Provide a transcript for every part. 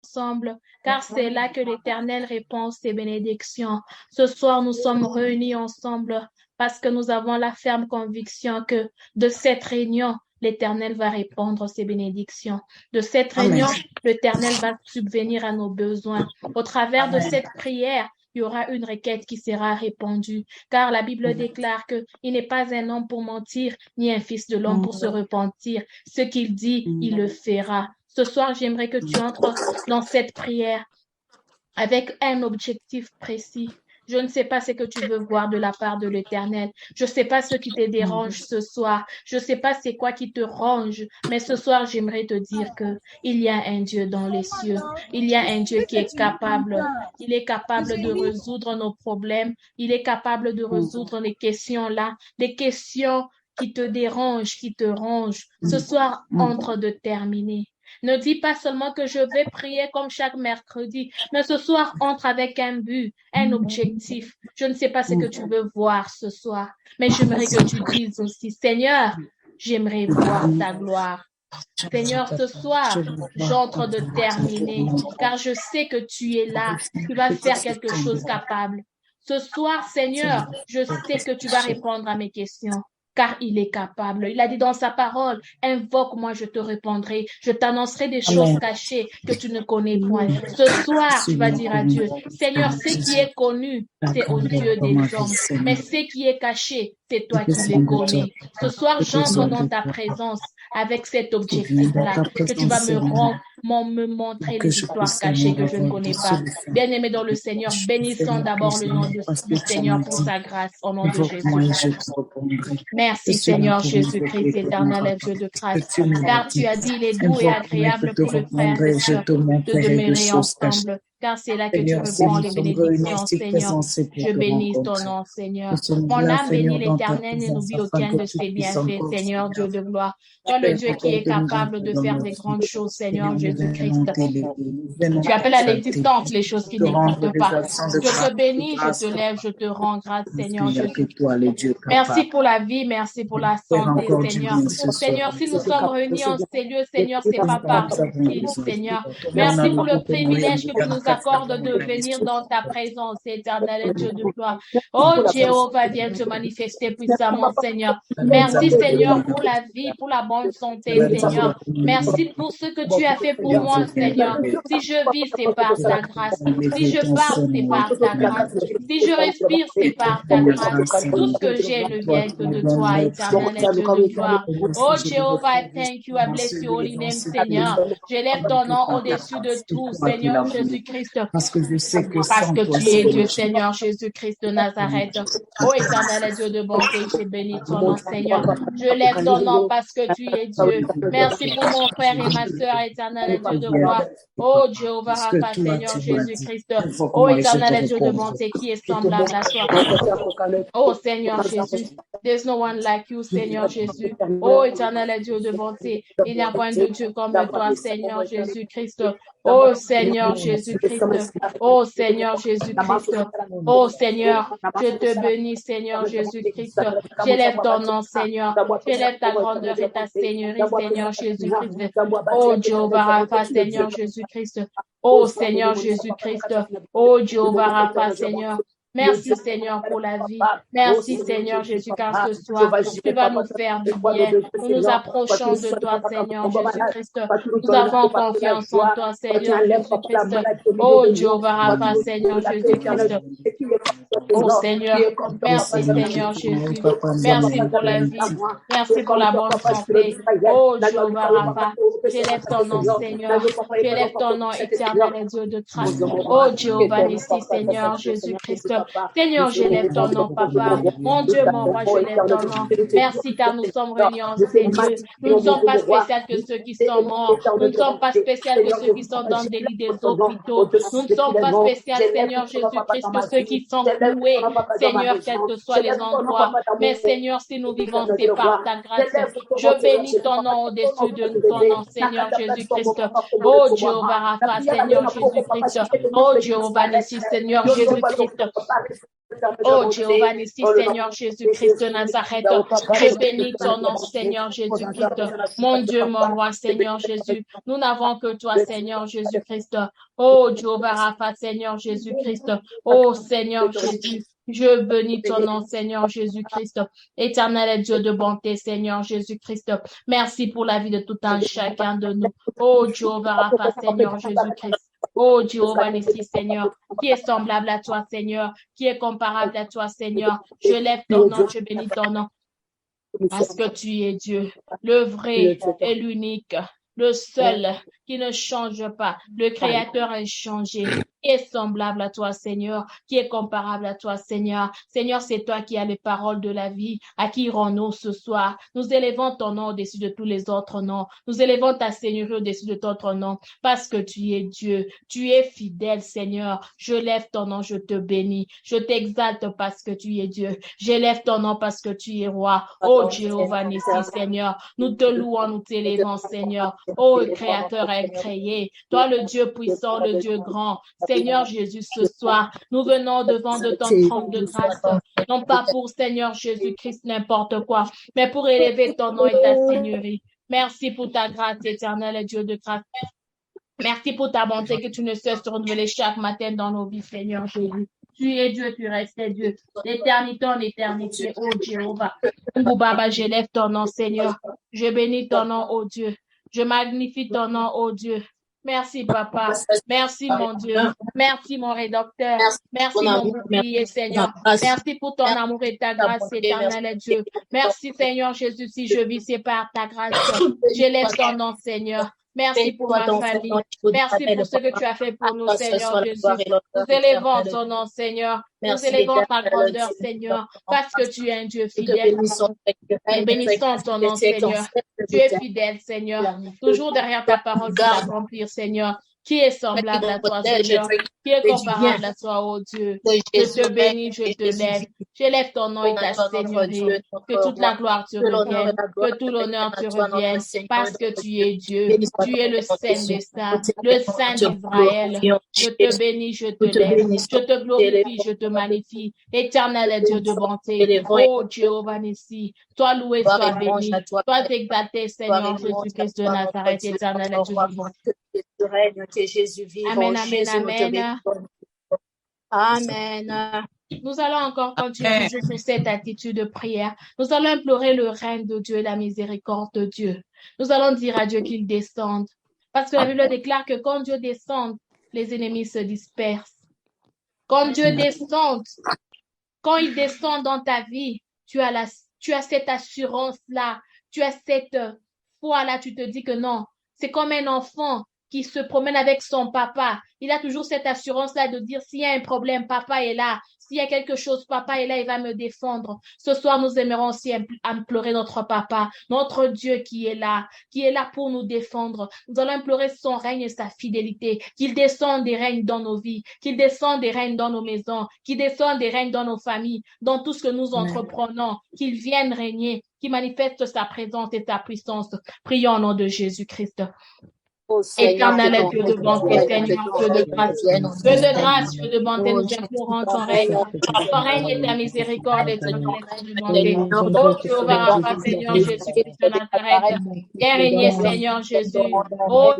ensemble, car c'est là que l'Éternel répond ses bénédictions. Ce soir, nous sommes réunis ensemble parce que nous avons la ferme conviction que de cette réunion, l'Éternel va répondre ses bénédictions. De cette Amen. réunion, l'Éternel va subvenir à nos besoins. Au travers de cette prière, il y aura une requête qui sera répondue, car la Bible déclare que il n'est pas un homme pour mentir, ni un fils de l'homme pour se repentir. Ce qu'il dit, il le fera. Ce soir, j'aimerais que tu entres dans cette prière avec un objectif précis. Je ne sais pas ce que tu veux voir de la part de l'Éternel. Je ne sais pas ce qui te dérange ce soir. Je ne sais pas c'est quoi qui te ronge. Mais ce soir, j'aimerais te dire que il y a un Dieu dans les cieux. Il y a un Dieu qui est capable. Il est capable de résoudre nos problèmes. Il est capable de résoudre les questions là, les questions qui te dérangent, qui te rongent. Ce soir, entre de terminer. Ne dis pas seulement que je vais prier comme chaque mercredi, mais ce soir, entre avec un but, un objectif. Je ne sais pas ce que tu veux voir ce soir, mais j'aimerais que tu dises aussi, Seigneur, j'aimerais voir ta gloire. Seigneur, ce soir, j'entre de terminer, car je sais que tu es là, tu vas faire quelque chose capable. Ce soir, Seigneur, je sais que tu vas répondre à mes questions, car il est capable. Il a dit dans sa parole, invoque-moi, je te répondrai. Je t'annoncerai des choses cachées que tu ne connais point. Ce soir, tu vas dire à Dieu, Seigneur, ce qui est connu, c'est aux yeux des hommes, mais ce qui est caché, c'est toi qui le connais. Ce soir, j'entre dans ta présence avec cet objectif-là, que tu vas me montrer les histoires cachées que je ne connais pas. Bien-aimé dans le Seigneur, bénissons d'abord le nom du Seigneur pour sa grâce, au nom de Jésus. Merci Seigneur Jésus-Christ, éternel et Dieu de grâce, car tu as dit, il est doux et agréable pour le frère et sœur de demeurer ensemble. Car c'est là que tu réponds les bénédictions, Seigneur. Je bénis ton nom, Seigneur. Mon âme bénit l'Éternel et n'oublie aucun de ses bienfaits, Seigneur Dieu de gloire. Toi, le Dieu qui est capable de faire des grandes choses, Seigneur Jésus-Christ. Tu appelles à l'existence les choses qui n'existent pas. Je te bénis, je te lève, je te rends grâce, Seigneur Jésus. Merci pour la vie, merci pour la santé, Seigneur. Seigneur, si nous sommes réunis en ces lieux, Seigneur, c'est pas par utile, Seigneur. Merci pour le privilège que tu nous accordes de venir dans ta présence, éternel et Dieu de gloire. Oh, Jéhovah, viens te manifester puissamment, Seigneur. Merci, Seigneur, pour la vie, pour la bonne santé, Seigneur. Merci pour ce que tu as fait pour moi, Seigneur. Si je vis, c'est par ta grâce. Si je parle, c'est par ta grâce. Si je respire, c'est par ta grâce. Tout ce que j'ai ne vient que de toi, éternel et Dieu de gloire. Oh, Jéhovah, I thank you. I bless your holy name, Seigneur. J'élève ton nom au-dessus de tout, Seigneur Jésus-Christ. Parce que je sais que Parce que tu es Dieu, Seigneur Jésus-Christ de Nazareth. Oh, éternel et Dieu de bonté, je bénis ton nom, Seigneur. Je lève ton nom parce que tu es Dieu. Merci pour mon frère et ma sœur, éternel et Dieu de gloire. Oh, Jéhovah Rapha, Seigneur Jésus-Christ. Oh, éternel et Dieu de bonté, qui est semblable à toi. Oh, Seigneur Jésus. There's no one like you, Seigneur Jésus. Oh, éternel et Dieu de bonté. Il n'y a point de Dieu comme toi, Seigneur Jésus-Christ. Oh, Seigneur Jésus-Christ. Oh, Seigneur Jésus-Christ. Oh, Seigneur, je te bénis, Seigneur Jésus-Christ. J'élève ton nom, Seigneur. J'élève ta grandeur et ta seigneurie, Seigneur Jésus-Christ. Oh, Jéhovah Rapha, Seigneur Jésus-Christ. Oh, Seigneur Jésus-Christ. Oh, Jéhovah Rapha, Seigneur. Merci Seigneur pour la vie. Merci Seigneur Jésus, car ce soir, tu vas nous faire du bien. Nous nous approchons de toi, Seigneur Jésus-Christ. Nous avons confiance en toi, Seigneur Jésus-Christ. Oh Jéhovah Rapha, Seigneur Jésus-Christ. Oh Seigneur, merci Seigneur Jésus. Merci pour la vie. Merci pour la bonne santé. Oh Jéhovah Rapha, j'élève ton nom, Seigneur. J'élève ton nom, éternel et Dieu de grâce. Oh Jéhovah Nissi, Seigneur Jésus-Christ. Seigneur, j'élève ton nom, Papa. Mon Dieu, mon roi, j'élève ton nom. Merci car nous sommes réunis en ces lieux. Nous ne sommes pas spéciaux que ceux qui sont morts. Nous ne sommes pas spéciaux que ceux qui sont dans des lits des hôpitaux. Nous ne sommes pas spéciaux, Seigneur Jésus-Christ, que ceux qui sont cloués, Seigneur, quels que soient les endroits. Mais Seigneur, si nous vivons, c'est par ta grâce. Je bénis ton nom au-dessus de ton nom, Seigneur Jésus-Christ. Oh Jéhovah Rapha, Seigneur Jésus-Christ. Oh Jéhovah Nissi, Seigneur Jésus-Christ. Oh Jéhovah Nissi, Seigneur Jésus-Christ de Nazareth, je bénis ton nom, Seigneur Jésus-Christ. Mon Dieu, mon roi, Seigneur Jésus. Nous n'avons que toi, Seigneur Jésus-Christ. Oh Jéhovah Rapha, Seigneur Jésus-Christ. Oh Seigneur Jésus. Je bénis ton nom, Seigneur Jésus-Christ. Éternel et Dieu de bonté, Seigneur Jésus-Christ. Merci pour la vie de tout un chacun de nous. Oh Jéhovah Rapha, Seigneur Jésus-Christ. Oh Jéhovah Nissi, Seigneur, qui est semblable à toi, Seigneur, qui est comparable à toi, Seigneur. Je lève ton nom, je bénis ton nom, parce que tu es Dieu, le vrai et l'unique, le seul qui ne change pas, le Créateur inchangé, qui est semblable à toi, Seigneur, qui est comparable à toi, Seigneur. Seigneur, c'est toi qui as les paroles de la vie. À qui rend-nous ce soir? Nous élevons ton nom au-dessus de tous les autres noms. Nous élevons ta Seigneurie au-dessus de d'autres noms, parce que tu es Dieu. Tu es fidèle, Seigneur. Je lève ton nom, je te bénis. Je t'exalte parce que tu es Dieu. J'élève ton nom parce que tu es roi. Oh Jéhovah Nissi, Seigneur. Nous te louons, nous t'élevons, Seigneur. Oh Créateur incréé. Toi, le Dieu puissant, le Dieu grand. Seigneur Jésus, ce soir, nous venons devant de ton trône de grâce, non pas pour Seigneur Jésus-Christ n'importe quoi, mais pour élever ton nom et ta Seigneurie. Merci pour ta grâce éternelle et Dieu de grâce. Merci pour ta bonté que tu ne cesses de renouveler chaque matin dans nos vies, Seigneur Jésus. Tu es Dieu, tu restes Dieu. L'éternité en éternité, oh Jéhovah. Baba, j'élève ton nom, Seigneur. Je bénis ton nom, oh Dieu. Je magnifie ton nom, oh Dieu. Merci, Papa. Merci, mon Dieu. Merci, mon rédacteur. Merci, mon bouclier, Seigneur. Merci pour ton amour et ta grâce éternelle, Dieu. Merci, Seigneur Jésus, si je vis, c'est par ta grâce. J'élève ton nom, Seigneur. Merci pour ma famille. Merci pour ce que tu as fait pour nous, Seigneur Jésus. Nous élevons ton nom, Seigneur. Nous élevons ta grandeur, Seigneur, parce que tu es un Dieu fidèle. Et bénissons ton nom, Seigneur. Tu es fidèle, Seigneur. Toujours derrière ta parole pour l'accomplir, Seigneur. Qui est semblable à toi, Seigneur? Qui est comparable à toi, oh Dieu? Je te bénis, je te lève. J'élève ton nom et ta Seigneurie. Que toute la gloire te revienne. Que tout l'honneur te revienne. Parce que tu es Dieu. Tu es le Saint des Saints. Le Saint d'Israël. Je te bénis, je te lève. Je te glorifie, je te magnifie. Éternel Dieu de bonté. Oh Jéhovah Nissi. Toi loué, sois béni. Toi exalté, Seigneur Jésus-Christ de Nazareth. Éternel Dieu de bonté. Que Jésus vive. Amen, amen, amen. Amen. Nous allons encore continuer sur cette attitude de prière. Nous allons implorer le règne de Dieu et la miséricorde de Dieu. Nous allons dire à Dieu qu'il descende. Parce que la Bible déclare que quand Dieu descend, les ennemis se dispersent. Quand Dieu descend, quand il descend dans ta vie, tu as cette assurance-là, tu as cette foi-là, tu te dis que non, c'est comme un enfant qui se promène avec son papa. Il a toujours cette assurance-là de dire s'il y a un problème, papa est là. S'il y a quelque chose, papa est là, il va me défendre. Ce soir, nous aimerons aussi implorer notre papa, notre Dieu qui est là pour nous défendre. Nous allons implorer son règne et sa fidélité, qu'il descende et règne dans nos vies, qu'il descende et règne dans nos maisons, qu'il descende et règne dans nos familles, dans tout ce que nous entreprenons, qu'il vienne régner, qu'il manifeste sa présence et sa puissance. Prions au nom de Jésus-Christ. Éternel Dieu de bonté, Seigneur, Dieu de grâce, Dieu de bonté, nous implorons ton règne. Ton règne et ta miséricorde et ton Dieu de bonté. Oh Jéhovah, Rapha, Seigneur Jésus-Christ de Nazareth, viens régner, Seigneur Jésus. Oh,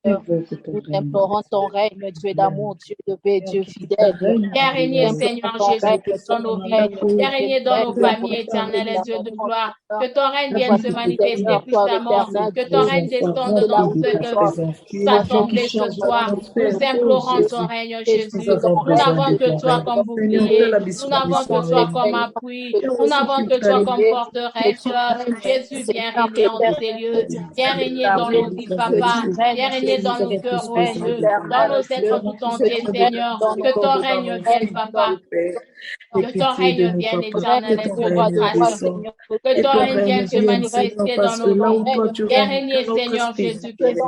nous implorons ton règne, Dieu d'amour, Dieu de paix, Dieu fidèle. Viens régner, Seigneur Jésus, dans nos vies. Viens régner dans nos familles, éternel et Dieu de gloire. Que ton règne vienne se manifester puissamment. Que ton règne descende dans cette assemblée ce soir. Nous implorons ton règne, Jésus. Nous n'avons que toi comme bouclier. Nous n'avons que toi comme appui. Nous n'avons que toi comme forteresse. Jésus, viens régner en ces lieux. Viens régner dans nos vies, papa. Viens régner dans nos cœurs, oh Dieu, dans nos êtres tout entiers, Seigneur, que ton règne vienne, papa. Que ton règne vienne, éternel, et Dieu de grâce. Que ton règne vienne se manifester dans nos vies. Viens régner, Seigneur Jésus-Christ.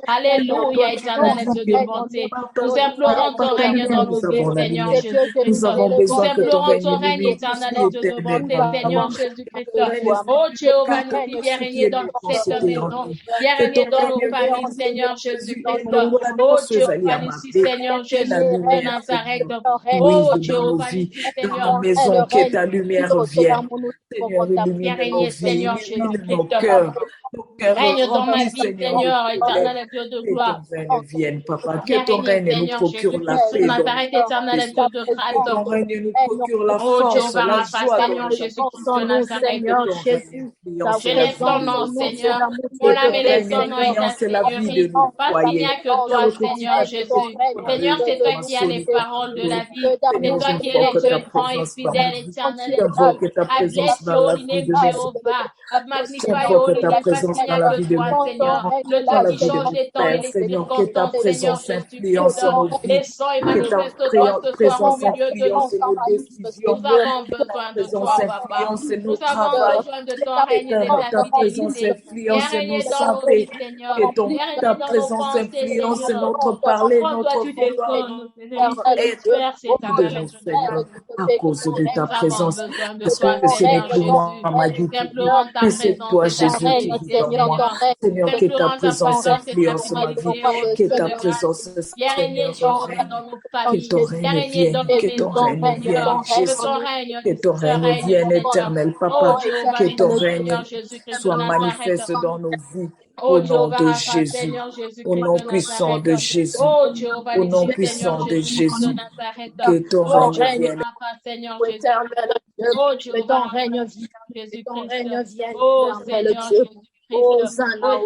Alléluia, éternel et Dieu de bonté. Nous implorons ton règne dans nos vies, Seigneur Jésus-Christ. Nous implorons ton règne, éternel et Dieu de bonté, Seigneur Jésus-Christ. Oh Jéhovah, nous viens régner dans cette maison. Viens régner dans nos familles, Seigneur Jésus-Christ. Oh Jéhovah, ici, Seigneur Jésus-Christ de Nazareth. Oh Jéhovah, ici, Seigneur. Maison, que ta lumière vienne. Seigneur, illumine nos vies, Seigneur illumine Jésus-Christ. nos cœurs. Règne dans ma vie, Seigneur, éternel et Dieu de gloire. Que ton règne vienne, Papa. Que ton règne nous procure la paix. Nazareth, éternel et Dieu de grâce. Que ton règne nous procure la Oh force, Jéhovah, la Rapha, joie. Seigneur Jésus-Christ de Nazareth. Je J'élève ton nom, Seigneur. On l'amène son nom et ta Seigneurie. Parce qu'il n'y a que toi, Seigneur Jésus. Seigneur, c'est toi qui as les paroles de la vie. C'est toi qui es le Dieu grand et fidèle, éternel et Dieu. I bless your holy name, Jehovah. I magnify your holy name parce qu'il n'y a que toi, Seigneur. Le Dieu qui change les temps et les circonstances, Seigneur Jésus-Christ. Les sons et manifestent toi ce soir au milieu de nous. Nous avons besoin de toi, Papa. Nous avons besoin de ton règne et de ta fidélité. Viens régner dans nos vies, Seigneur. Viens régner dans nos pensées, Seigneur. notre parler, notre tu déconnes. C'est ta Seigneur, à cause de ta présence. Parce que ce n'est plus moi, ma vie, mais c'est toi, Jésus, qui vis en moi. Seigneur, que ta présence influence ma vie, que ta présence, Seigneur, que ton règne vienne, que ton règne vienne, Jésus, que ton règne vienne, éternel Papa, que ton règne soit manifeste dans nos vies. Au nom de Jésus, au nom puissant de Jésus, au nom puissant de Jésus, que ton règne vienne. Que ton règne vienne, oh Seigneur Jésus-Christ. Hosanna,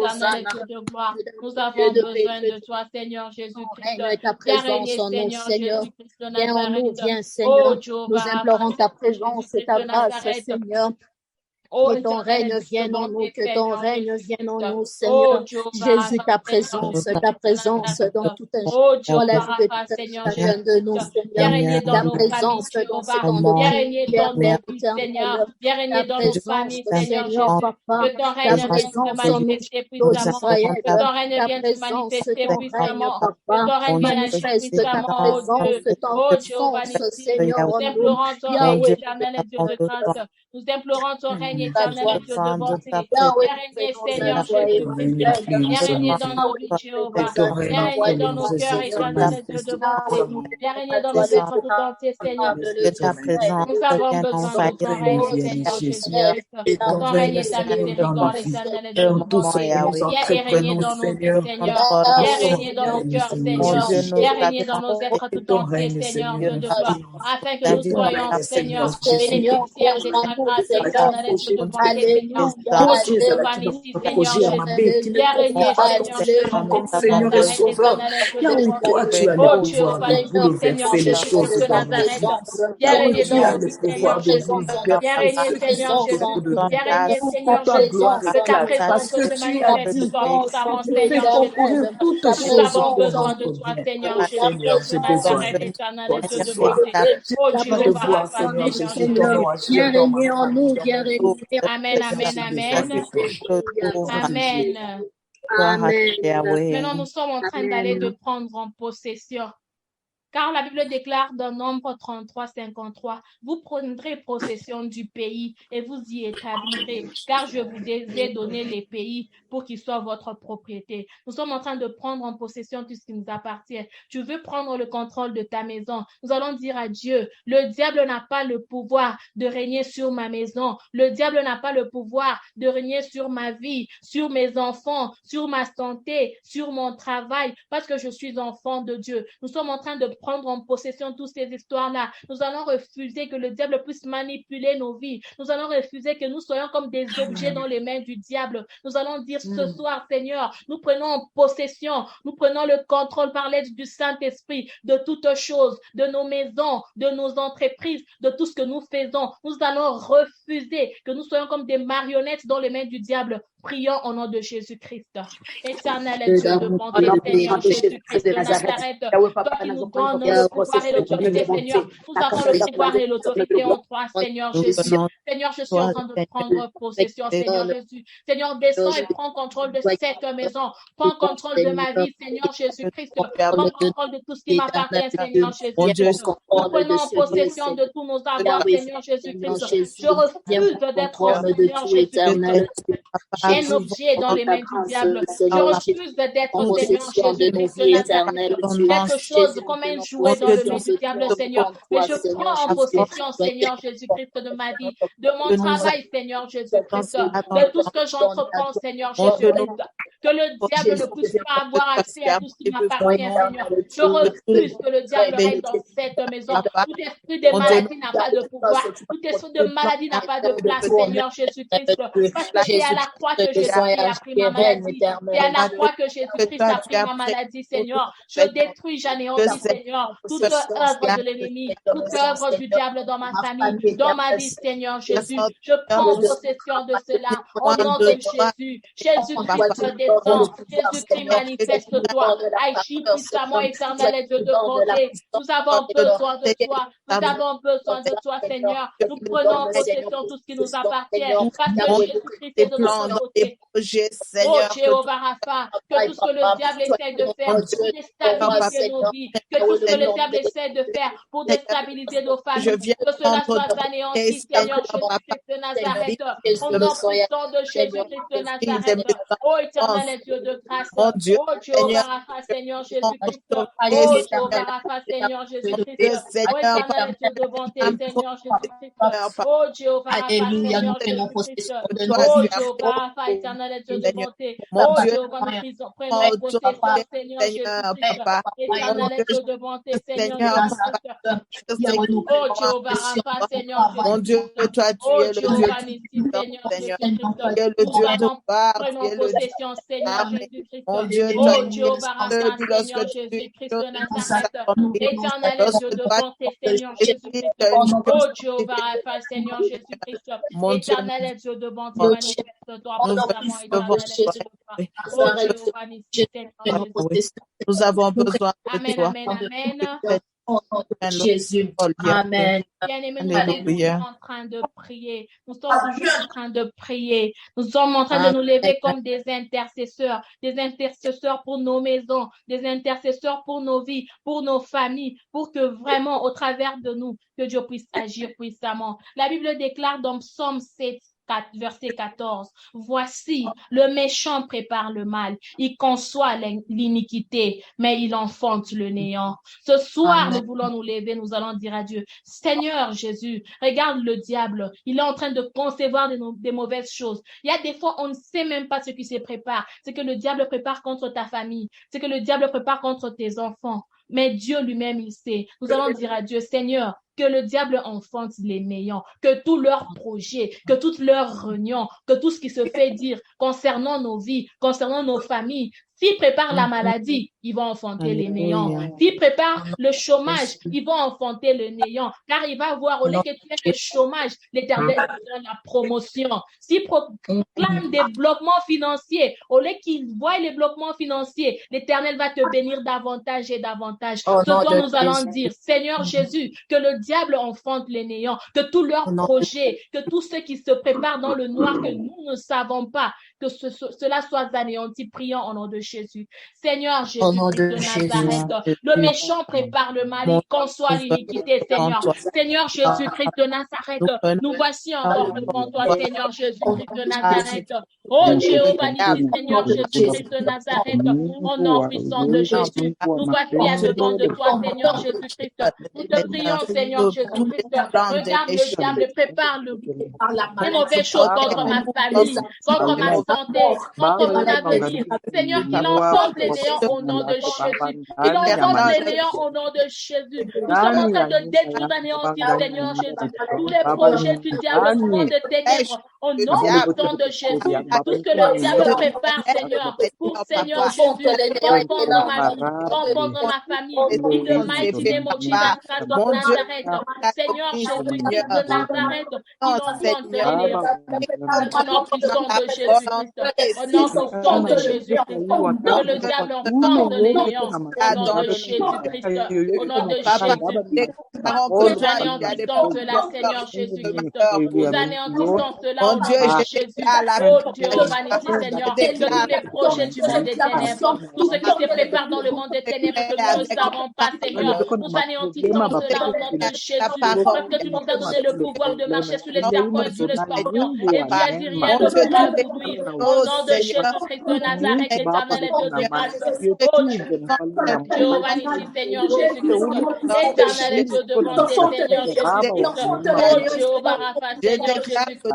Nous avons besoin de toi, Seigneur Jésus-Christ. Ta présence en nous, Seigneur. Viens en nous, viens, Seigneur. Nous implorons ta présence et ta grâce, Seigneur. Que ton règne vienne en nous, que ton règne vienne en nous, Seigneur. Jésus, ta présence dans tout un dans la vie de chacun de nous, Seigneur. Ta présence dans ce temps de Père Seigneur. Viens régner dans nos familles, Seigneur. Papa. Que ton règne vienne se manifester puissamment. Que ton règne vienne se manifester puissamment. Que ton règne vienne puissamment, oh Dieu. Oh Jéhovah, nous implorons ton règne éternel et Dieu de grâce. Nous implorons ton règne éternel et Dieu de bonté. Viens régner, Seigneur Jésus-Christ. Viens régner dans nos vies, Jéhovah. Viens régner dans nos cœurs éternel et Dieu de bonté. Viens régner dans nos êtres tout entiers, Seigneur. Nous avons besoin de ton règne, Seigneur Jésus-Christ. Ton règne est ta miséricorde éternelle et Dieu de bonté. Viens régner dans nos vies, Seigneur. Viens régner dans nos cœurs, Seigneur. Viens régner dans nos êtres tout entiers, Seigneur Dieu de gloire. Afin que nous soyons, Seigneur, bénéficiaires de ta grâce éternelle et Dieu de bonté. Oh Jéhovah, ici, Seigneur Jésus. Viens régner, Seigneur Jésus. Là où toi tu as le pouvoir de bouleverser les choses dans nos vies. Là où tu as le pouvoir de bouleverser ce qui sont autour de nous. Pour ta gloire et ta présence, parce que tu as dit, tu fais concourir toutes choses pour notre bien. Seigneur, j'ai besoin de toi ce soir. J'ai besoin de voir, Seigneur Jésus, ton nom agir dans ma vie. Amen, amen, amen. Amen. Amen. Maintenant, nous sommes en train d'aller de prendre en possession. Car la Bible déclare dans Nombre 33, 53, vous prendrez possession du pays et vous y établirez, car je vous ai donné les pays pour qu'ils soient votre propriété. Nous sommes en train de prendre en possession tout ce qui nous appartient. Tu veux prendre le contrôle de ta maison. Nous allons dire à Dieu, le diable n'a pas le pouvoir de régner sur ma maison. Le diable n'a pas le pouvoir de régner sur ma vie, sur mes enfants, sur ma santé, sur mon travail, parce que je suis enfant de Dieu. Nous sommes en train de prendre en possession toutes ces histoires-là. Nous allons refuser que le diable puisse manipuler nos vies. Nous allons refuser que nous soyons comme des objets dans les mains du diable. Nous allons dire ce soir, Seigneur, nous prenons en possession, nous prenons le contrôle par l'aide du Saint-Esprit de toutes choses, de nos maisons, de nos entreprises, de tout ce que nous faisons. Nous allons refuser que nous soyons comme des marionnettes dans les mains du diable. Prions au nom de Jésus-Christ. Éternel et Dieu de bonté, Seigneur Jésus-Christ de Nazareth, toi qui nous donnes le pouvoir et l'autorité, Seigneur. Nous avons le pouvoir et l'autorité en toi, Seigneur Jésus. Seigneur, je suis en train de prendre possession, Seigneur Jésus. Seigneur, descends et prends contrôle de cette maison. Prends contrôle de ma vie, Seigneur Jésus-Christ. Prends contrôle de tout ce qui m'appartient, Seigneur Jésus-Christ. Nous prenons possession de tous nos avoirs, Seigneur Jésus-Christ. Je refuse d'être, Seigneur Jésus-Christ, un objet dans les mains du diable. Je refuse d'être, Seigneur Jésus-Christ de Nazareth, quelque chose comme un jouet dans le main du diable, Seigneur. Mais je prends en possession, Seigneur Jésus-Christ, de ma vie, de mon travail, Seigneur Jésus-Christ, de tout ce que j'entreprends, Seigneur Jésus-Christ. Que le diable ne puisse pas avoir accès à tout ce qui m'appartient, Seigneur. Je refuse que le diable règne dans cette maison. Tout esprit de maladie n'a pas de pouvoir. Tout esprit de maladie n'a pas de place, Seigneur Jésus-Christ. Parce que c'est à la croix que Jésus-Christ a pris ma maladie. C'est à la croix que Jésus-Christ a pris ma maladie, Seigneur. Je détruis, j'anéantis, Seigneur, toute œuvre de l'ennemi, toute œuvre du diable dans ma famille, dans ma vie, Seigneur Jésus. Je prends possession de cela au nom de Jésus. Jésus-Christ descend. Jésus-Christ manifeste-toi. Agis puissamment, Éternel et Dieu de bonté. Nous avons besoin de toi. Nous avons besoin de toi, Seigneur. Nous prenons possession de tout ce qui nous appartient. Parce que Jésus-Christ est de notre côté. Oh Jéhovah Rapha, que tout ce que le diable essaie de faire pour déstabiliser nos vies, que tout ce que le diable essaie de faire pour déstabiliser nos familles, que cela soit anéanti, Seigneur Jésus-Christ de Nazareth, au nom puissant de Jésus-Christ de Nazareth. Oh éternel et Dieu de grâce, oh Jéhovah Rapha, Seigneur Jésus-Christ, oh Jéhovah Rapha, Seigneur Jésus-Christ, oh éternel et Dieu de bonté, Seigneur Jésus-Christ, oh Jéhovah Rapha, Seigneur Jésus-Christ, oh Jéhovah Rapha, éternel et Dieu de bonté, oh Jéhovah, nous prenons possession, Seigneur Jésus-Christ, éternel et Dieu de bonté, Seigneur Jésus-Christ, oh Jéhovah Rapha, Seigneur Mon Dieu, toi tu es le Dieu Seigneur Jésus-Christ, prenons possession, Seigneur Jésus-Christ, mon Dieu, oh Jéhovah Rapha, Seigneur Jésus-Christ de Nazareth, éternel et Dieu de bonté, Seigneur Jésus-Christ, oh Jéhovah Rapha, Seigneur Jésus-Christ, éternel et Dieu de bonté, manifeste-toi puissamment, éternel et Dieu de gloire, oh Jéhovah Nissi, Seigneur Jésus. Nous avons besoin de Amen, toi. amen, amen. Jésus. Amen. Bien-aimés, nous sommes toujours en train de prier. Nous sommes toujours en train de prier. Nous sommes en train de nous lever comme des intercesseurs pour nos maisons, des intercesseurs pour nos vies, pour nos familles, pour que vraiment, au travers de nous, que Dieu puisse agir puissamment. La Bible déclare dans Psaume 7, verset 14, « Voici, le méchant prépare le mal, il conçoit l'iniquité, mais il enfante le néant. » Ce soir, nous voulons nous lever, nous allons dire à Dieu, « Seigneur Jésus, regarde le diable, il est en train de concevoir des mauvaises choses. Il y a des fois, on ne sait même pas ce qui se prépare, ce que le diable prépare contre ta famille, ce que le diable prépare contre tes enfants. Mais Dieu lui-même, il sait. » Nous allons dire à Dieu, « Seigneur, que le diable enfante les néants, que tous leurs projets, que toutes leurs réunions, que tout ce qui se fait dire concernant nos vies, concernant nos familles, s'ils préparent la maladie, ils vont enfanter les néants. S'ils préparent le chômage, ils vont enfanter le néant. Car il va voir, au lieu que tu aies le chômage, l'Éternel donne la promotion. S'ils proclament des bloquements financiers, au lieu qu'ils voient les bloquements financiers, l'Éternel va te bénir davantage et davantage. Ce soir, nous allons dire, Seigneur Jésus, que le diable enfante les néants, que tous leurs projets, que tous ceux qui se préparent dans le noir que nous ne savons pas, que cela soit anéanti. Prions au nom de Jésus. Seigneur Jésus de Nazareth, le méchant prépare le mal, il conçoit l'iniquité, Seigneur. Seigneur Jésus-Christ de Nazareth, nous voici encore devant toi, Seigneur Jésus-Christ de Nazareth. Oh Jéhovah, Seigneur Jésus-Christ de Nazareth, au nom puissant de Jésus, nous voici devant de toi, Seigneur Jésus-Christ. Nous te prions, Seigneur Jésus-Christ. Regarde le diable, prépare les mauvaises choses contre ma famille, contre ma santé, contre mon avenir. Seigneur, qu'il enfante les néants au nom de Jésus. Qu'il enfante les néants au nom de Jésus. Nous sommes en train de détruire, d'anéantir, Seigneur Jésus. Tous les projets du diable sont de ténèbres au nom puissant de Jésus. Tout ce que le diable prépare, Seigneur, pour Seigneur Jésus, confondre ma vie, confondre ma famille. In the mighty name of Jesus Christ of Nazareth. Seigneur Jésus Christ de Nazareth, il enfante les néants. Au nom puissant de Jésus. Jésus-Christ, au nom puissant de Jésus-Christ, que le diable enfonce les néants, au nom de Jésus-Christ, au nom de Jésus. Nous anéantissons cela, Seigneur Jésus-Christ. Nous anéantissons cela au nom de Jésus. Oh Dieu, Vanity, Seigneur, que tous les projets du monde des ténèbres, tout ce qui se prépare dans le monde des ténèbres que nous ne savons pas, Seigneur, nous anéantissons cela au nom de Jésus. Parce que tu nous as donné le pouvoir de marcher sur les serpents et sur les scorpions, et tu as dit rien ne pourra nous nuire. Au nom de Jésus-Christ de Nazareth, éternel et Dieu de grâce. Oh Dieu, Vanity, Seigneur Jésus-Christ, éternel et Dieu de bonté, Seigneur Jésus-Christ. Oh Jéhovah Rapha, Seigneur Jésus-Christ,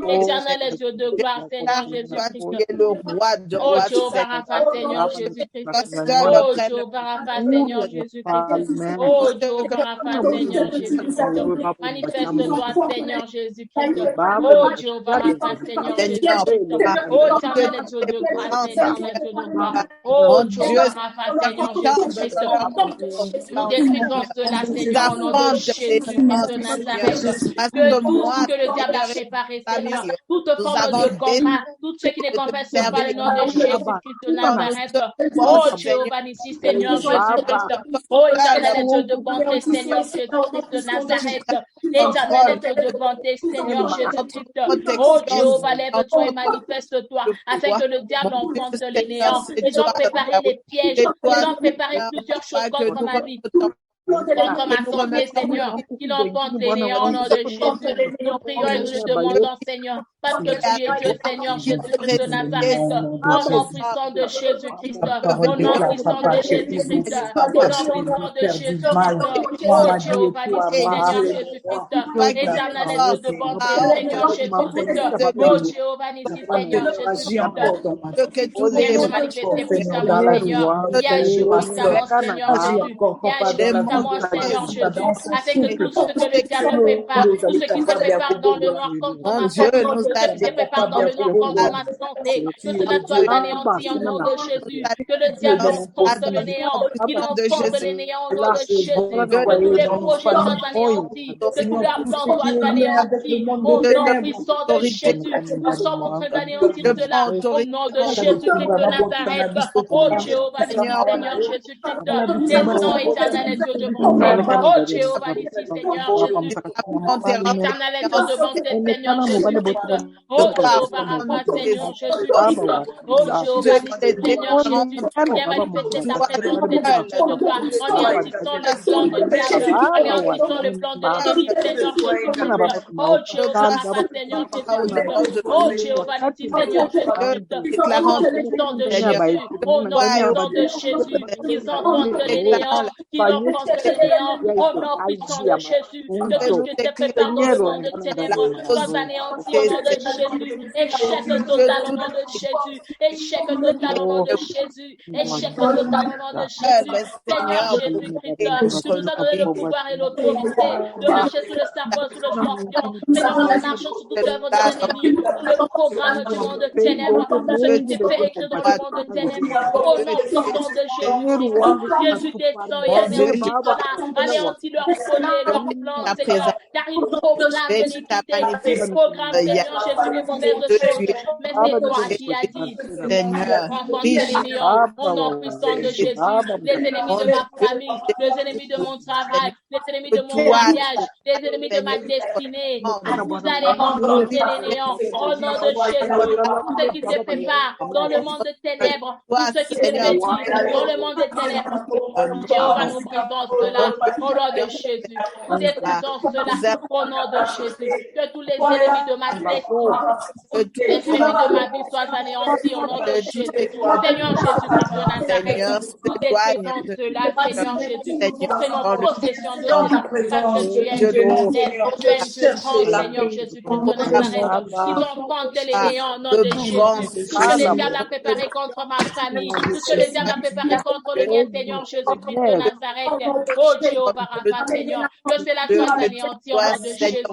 éternel et Dieu de gloire, Seigneur Jésus-Christ. Oh Jéhovah Rapha, Seigneur Jésus-Christ. Oh Jéhovah Rapha, Seigneur Jésus-Christ. Oh Jéhovah Rapha, Seigneur Jésus-Christ. Manifeste-toi, Seigneur Jésus-Christ. Oh Jéhovah Rapha, Seigneur Jésus-Christ. Oh éternel et Dieu de grâce, éternel Dieu de gloire. Oh Jéhovah Rapha, Seigneur Jésus-Christ. Nous détruisons cela, Seigneur, au nom de Jésus-Christ de Nazareth. Que tout ce que le diable a préparé, Seigneur, toute forme de combat, tout ce qui ne confesse pas le nom de Jésus-Christ de Nazareth. Oh Jéhovah, ici, Seigneur Jésus-Christ. Oh éternel Dieu de bonté, Seigneur Jésus-Christ de Nazareth. Éternel Dieu de bonté, Seigneur Jésus-Christ. Oh Jéhovah, lève-toi et manifeste-toi afin que le diable enfonce les néants. Ils ont préparé les pièges. Ils ont préparé plusieurs choses contre ma vie. Contre ma santé, Seigneur, qu'il enfonce les néants au nom de Jésus. Nous prions et nous le demandons, Seigneur, parce que tu es Dieu, Seigneur Jésus-Christ de Nazareth, au nom puissant de Jésus-Christ, au nom puissant de Jésus-Christ, au nom puissant de Jésus-Christ, oh Jéhovah, Seigneur Jésus-Christ, éternel Dieu de bonté, Seigneur Jésus-Christ, oh Jéhovah, Seigneur Jésus-Christ, viens te manifester puissamment, Seigneur, viens agir puissamment, Seigneur Jésus, viens agir puissamment, Seigneur Jésus, afin que tout ce que le diable prépare, tout ce qui se prépare dans le noir contre ma famille, tout ce qui se prépare dans le noir contre ma santé, que cela soit anéanti au nom de Jésus, que le diable enfonce le néant, qu'il enfonce les néants au nom de Jésus, que tous les projets soient anéantis, que tous leurs plans soient anéantis, au nom puissant de Jésus, nous sommes en train d'anéantir cela, au nom de Jésus-Christ de Nazareth, oh Jéhovah, Seigneur Jésus-Christ, descends éternel Dieu de bonté, oh Jéhovah, ici Seigneur Jésus, éternel Dieu de bonté, Seigneur Jésus-Christ, oh Jéhovah, Rapha, Seigneur Jésus-Christ, oh Jéhovah, ici Seigneur Jésus, viens manifester ta présence, Seigneur Dieu de gloire, en anéantissant le plan de diable, en anéantissant le plan de l'ennemi, Seigneur Jésus-Christ, oh Jéhovah, Rapha, Seigneur Jésus-Christ, oh Jéhovah, ici Seigneur Jésus-Christ, au nom puissant de Jésus, au nom puissant de Jésus, qu'ils enfantent les néants, qu'ils enfantent les néants, au nom puissant de Jésus, que tout ce qui se prépare dans le monde de ténèbres soit anéanti au nom de Jésus, échec total au nom de Jésus, échec total au nom de Jésus, échec total au nom de Jésus, Seigneur Jésus-Christ, tu nous as donné le pouvoir et l'autorité de marcher sous le serpent, sous le scorpion, Seigneur, nous marchons sous toute œuvre de l'ennemi, sous le programme du monde de ténèbres, tout ce qui s'est fait écrire dans le monde de ténèbres, au nom puissant de Jésus-Christ, Jésus descend et anéantit cela, anéantit leur projet, leur plan, Seigneur, car ils programment de l'iniquité, ils programment, Seigneur Jésus, les mauvaises choses, mais c'est toi qui as dit, enfonce les néants, au nom puissant de Jésus, les ennemis de ma famille, les ennemis de mon travail, les ennemis de mon mariage, les ennemis de ma destinée, vous allez enfoncer les néants, au nom de Jésus, tout ce qui se prépare dans le monde de ténèbres, tout ce qui se prépare dans le monde de ténèbres, Jéhovah, nous brisons cela, au nom de Jésus, nous détruisons cela, au nom de Jésus, que tous les ennemis de ma destinée, les ennemis de ma vie soient anéantis, au nom de Jésus, Seigneur Jésus-Christ de Nazareth, nous détruisons cela, Seigneur Jésus, nous prenons possession de cela, parce que tu es Dieu éternel, tu es Dieu grand, Seigneur Jésus-Christ de Nazareth, ils enfantent les néants au nom de Jésus, tout ce que le diable a préparé contre ma famille, tout ce que le diable a préparé contre le mien, Seigneur Jésus-Christ de Nazareth, oh Jéhovah Rapha, Seigneur, que cela soit anéanti au nom de Jésus,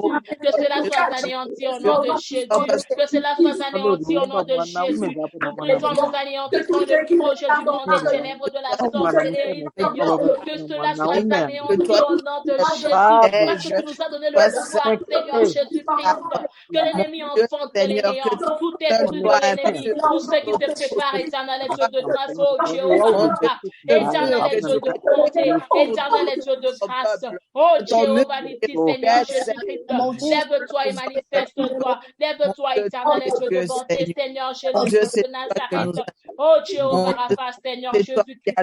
que cela soit anéanti au nom de Jésus, que cela soit anéanti au nom de Jésus, nous brisons, nous anéantissons le projet du monde des ténèbres de la sorcellerie, Seigneur, que cela soit anéanti au nom de Jésus, parce que tu nous as donné le pouvoir, Seigneur Jésus-Christ, que l'ennemi enfante les néants, tout esprit de l'ennemi, tout ce qui se prépare, éternel est Dieu de grâce, oh Jéhovah, éternel est Dieu de bonté, éternel est Dieu de grâce, oh Jéhovah, Seigneur Jésus-Christ, lève-toi et manifeste-toi, lève-toi, éternel est Dieu de bonté, Seigneur Jésus-Christ de Nazareth, oh Jéhovah, Rapha, Seigneur Jésus-Christ,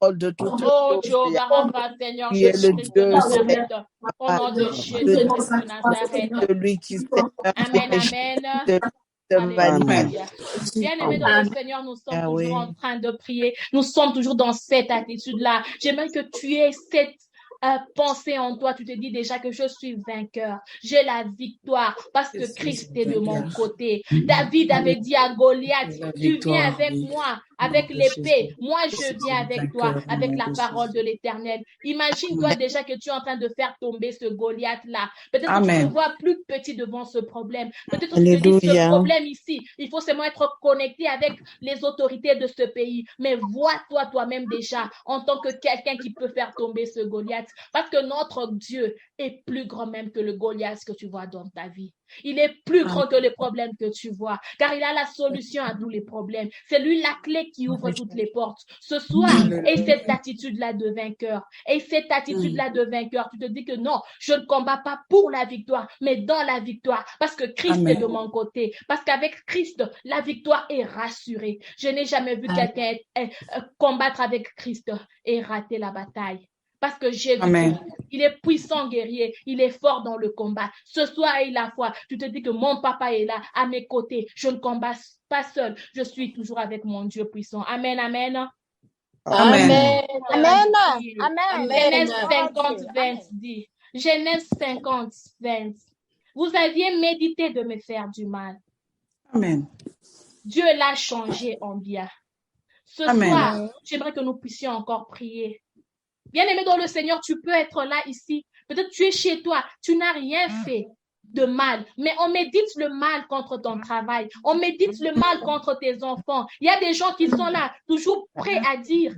oh Jéhovah, Rapha, Seigneur Jésus-Christ de Nazareth, au nom de Jésus-Christ de Nazareth. Amen, amen. Alléluia. Bien-aimés dans le Seigneur, nous sommes toujours en train de prier. Nous sommes toujours dans cette attitude-là. J'aimerais que tu aies cette pensée en toi. Tu te dis déjà que je suis vainqueur. J'ai la victoire parce que Christ est de mon côté. David avait dit à Goliath, tu viens avec moi, avec l'épée. Moi, je viens avec toi, avec la parole de l'Éternel. Imagine-toi déjà que tu es en train de faire tomber ce Goliath-là. Peut-être que tu te vois plus petit devant ce problème. Peut-être que tu te dis, ce problème ici, il faut seulement être connecté avec les autorités de ce pays. Mais vois-toi toi-même déjà en tant que quelqu'un qui peut faire tomber ce Goliath. Parce que notre Dieu est plus grand même que le Goliath que tu vois dans ta vie. Il est plus grand que les problèmes que tu vois, car il a la solution à tous les problèmes. C'est lui la clé qui ouvre toutes les portes. Ce soir, et cette attitude-là de vainqueur, et cette attitude-là de vainqueur, tu te dis que non, je ne combats pas pour la victoire, mais dans la victoire, parce que Christ est de mon côté, parce qu'avec Christ, la victoire est rassurée. Je n'ai jamais vu quelqu'un combattre avec Christ et rater la bataille. Parce que Jésus, il est puissant guerrier, il est fort dans le combat. Ce soir, et la foi, tu te dis que mon papa est là, à mes côtés. Je ne combats pas seul, je suis toujours avec mon Dieu puissant. Amen, amen. Amen. Amen. Amen. Genèse 50, 20 dit, Genèse 50, 20, vous aviez médité de me faire du mal. Amen. Dieu l'a changé en bien. Ce soir, j'aimerais que nous puissions encore prier. Bien-aimé dans le Seigneur, tu peux être là ici. Peut-être tu es chez toi, tu n'as rien fait de mal, mais on médite le mal contre ton travail, on médite le mal contre tes enfants. Il y a des gens qui sont là, toujours prêts à dire,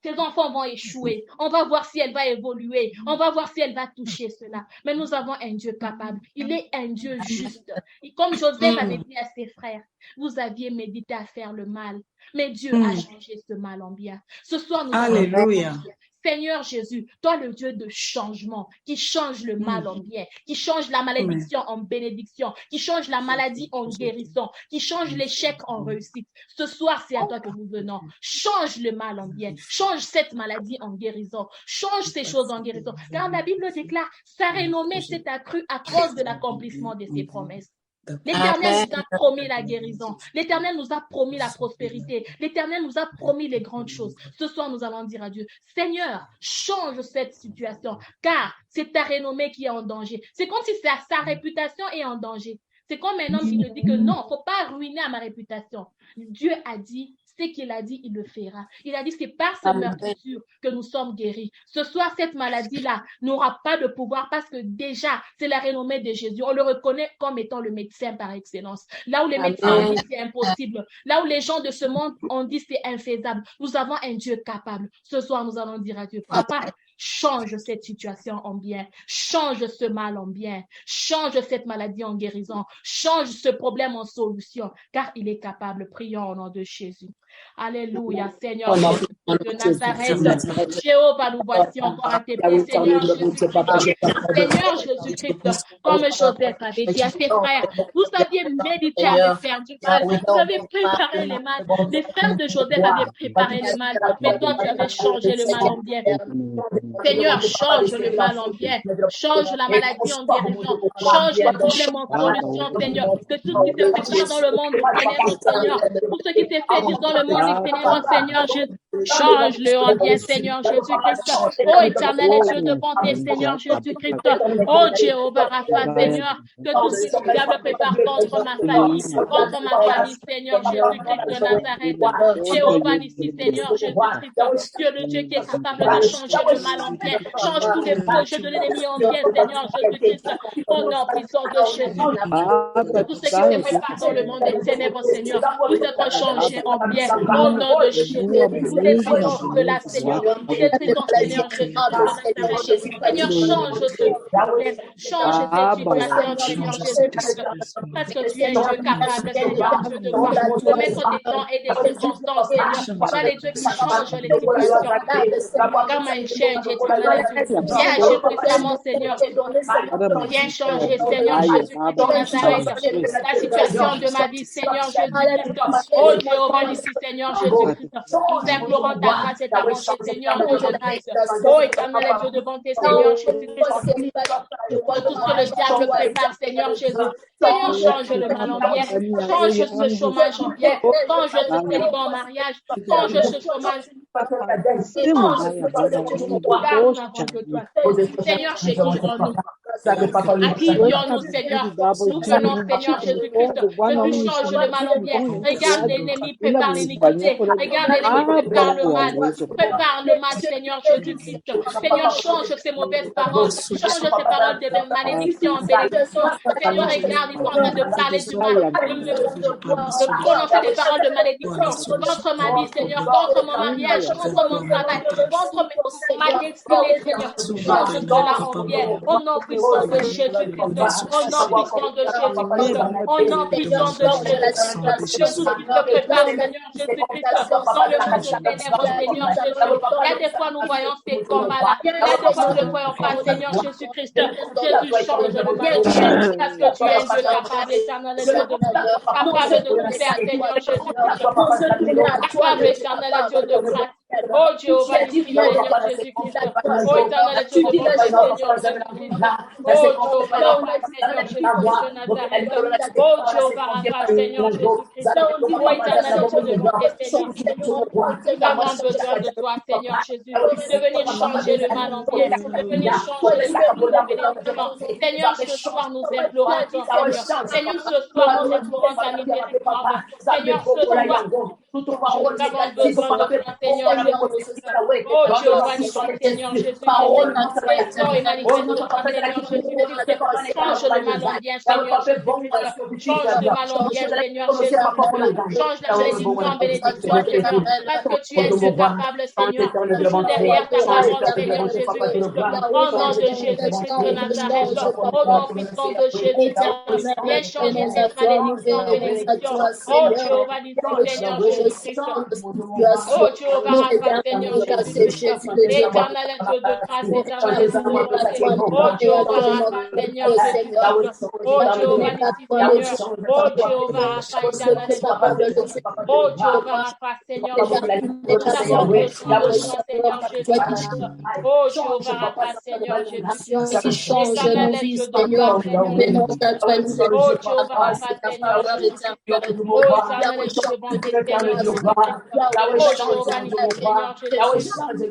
tes enfants vont échouer, on va voir si elle va évoluer, on va voir si elle va toucher cela. Mais nous avons un Dieu capable, il est un Dieu juste. Et comme Joseph avait dit à ses frères, vous aviez médité à faire le mal, mais Dieu a changé ce mal en bien. Ce soir, nous Alléluia. Seigneur Jésus, toi le Dieu de changement, qui change le mal en bien, qui change la malédiction en bénédiction, qui change la maladie en guérison, qui change l'échec en réussite. Ce soir, c'est à toi que nous venons. Change le mal en bien, change cette maladie en guérison, change ces choses en guérison. Car la Bible déclare, sa renommée s'est accrue à cause de l'accomplissement de ses promesses. L'Éternel nous a promis la guérison. L'Éternel nous a promis la prospérité. L'Éternel nous a promis les grandes choses. Ce soir, nous allons dire à Dieu, Seigneur, change cette situation, car c'est ta renommée qui est en danger. C'est comme si sa réputation est en danger. C'est comme un homme qui te dit que non, il ne faut pas ruiner à ma réputation. Dieu a dit, ce qu'il a dit, il le fera. Il a dit, c'est par sa meurtrissure que nous sommes guéris. Ce soir, cette maladie-là n'aura pas de pouvoir parce que déjà, c'est la renommée de Jésus. On le reconnaît comme étant le médecin par excellence. Là où les médecins ont dit c'est impossible, là où les gens de ce monde ont dit c'est infaisable, nous avons un Dieu capable. Ce soir, nous allons dire à Dieu, Papa, change cette situation en bien, change ce mal en bien, change cette maladie en guérison, change ce problème en solution, car il est capable. Prions au nom de Jésus. Alléluia, Seigneur Jésus de Nazareth. Jéhovah, nous voici encore à tes pieds, Seigneur Jésus-Christ. Seigneur Jésus-Christ, comme Joseph avait dit à ses frères, vous aviez médité à me faire du mal, vous avez préparé le mal. Les frères de Joseph avaient préparé le mal, mais toi, tu avais changé le mal en bien. Seigneur, change le mal en bien, change la maladie en guérison, change le problème en solution, Seigneur. Que tout ce qui se prépare dans le monde du ténèbre, Seigneur, tout ce qui s'est fait dans le monde du ténèbre, Seigneur Jésus, change-le en bien, Seigneur Jésus-Christ. Oh, éternel et Dieu de bonté, Seigneur Jésus-Christ. Oh, Jéhovah Rapha, Seigneur, que tout ce qui diable prépare contre ma famille, Seigneur Jésus-Christ de Nazareth. Jéhovah ici, Seigneur Jésus-Christ, Dieu le Dieu qui est capable de changer le mal en bien, change tous les projets de l'ennemi en bien, Seigneur Jésus-Christ. Au nom puissant de Jésus, tout ce qui se prépare dans le monde des ténèbres, Seigneur, vous êtes changé en bien. Au nom de Jésus, vous détruisons tout cela, Seigneur. Nous détruisons, Seigneur Jésus de Nazareth. Seigneur, change ce problème, change cette situation, Seigneur Jésus-Christ. Parce que tu es un Dieu capable, Seigneur, Dieu de gloire, de mettre des temps et des circonstances, Seigneur. Toi, les dieux qui changent les situations. Come and change it, viens agir puissamment, Seigneur. Viens changer, Seigneur Jésus-Christ de Nazareth, la situation de ma vie, Seigneur Jésus-Christ. Oh Jéhovah, ici, Seigneur Jésus-Christ. Nous implorons ta grâce et ta bonté, Seigneur, Dieu de grâce. Oh, éternel Dieu de bonté, Seigneur Jésus-Christ. De tout ce que le diable prépare, Seigneur Jésus. Seigneur, change le mal en bien. Change ce chômage en bien. Change ce célibat en mariage. Change ce chômage. Seigneur, chez qui nous. À qui nous, Seigneur? Nous venons, Seigneur Jésus-Christ, que tu changes le mal en bien. Regarde l'ennemi, prépare l'iniquité. Regarde l'ennemi, prépare le mal. Prépare le mal, Seigneur Jésus-Christ. Seigneur, change ces mauvaises paroles. Change ces paroles de malédiction en bénédiction. Seigneur, regarde, ils sont en train de parler du mal, de prononcer des paroles de malédiction contre ma vie, Seigneur, contre mon mariage, contre mon travail, contre ma destinée, Seigneur. Change cela en bien. Au nom puissant de Jésus-Christ. Au nom puissant de Jésus-Christ. Au nom puissant de Jésus-Christ. Que tout ce qui se prépare, Seigneur Jésus-Christ, dans le monde de ténèbres, Seigneur Jésus. Il y a des fois, nous voyons ces combats-là. Il y a des fois, nous ne voyons pas, Seigneur Jésus-Christ. Jésus, change le mal. Parce que tu es un Dieu capable, éternel, capable de tout faire, Seigneur Jésus-Christ. Capable, éternel, Dieu de grâce. Oh Jéhovah, Seigneur Jésus-Christ. Oh éternel Dieu de bonté, Seigneur Jésus-Christ. Oh Jéhovah, Seigneur Jésus-Christ de Nazareth. Oh Jéhovah, Seigneur Jésus-Christ. Oh éternel Dieu de bonté, Seigneur Jésus-Christ. Nous avons besoin de toi, Seigneur Jésus, de venir changer le mal en bien, de venir changer le mal en bénédiction. Seigneur, ce soir, nous implorons ton Seigneur. Seigneur, ce soir, nous implorons ta miséricorde. Seigneur, ce soir, nous avons besoin de toi, Seigneur. Oh Jéhovah, Seigneur Jésus, oh et manifeste toi, Seigneur Jésus, change le mal en bien, Seigneur Jésus, change le mal en bien, Seigneur Jésus, change la malédiction en bénédiction, Seigneur, parce que tu es Dieu capable, Seigneur, toujours derrière ta parole, Seigneur Jésus, au nom de Jésus-Christ de Nazareth, au nom puissant de Jésus-Christ, viens changer cette malédiction en bénédiction, oh Jéhovah, Seigneur Jésus-Christ, oh Jéhovah, Seigneur Jésus-Christ, éternel Dieu de grâce, éternel Dieu de bonté, oh Jéhovah, Seigneur Jésus-Christ, oh Jéhovah, Seigneur, oh Jéhovah, éternel Dieu de bonté, oh Jéhovah, Seigneur Jésus-Christ, nous avons besoin de toi, Seigneur Jésus-Christ, oh Jéhovah, Seigneur Jésus-Christ, qui change nos vies, Seigneur, venons à toi, Seigneur, oh Jéhovah, Seigneur Jésus-Christ, oh éternel Dieu de bonté, Seigneur Jésus-Christ, oh Jéhovah, Seigneur Jésus-Christ,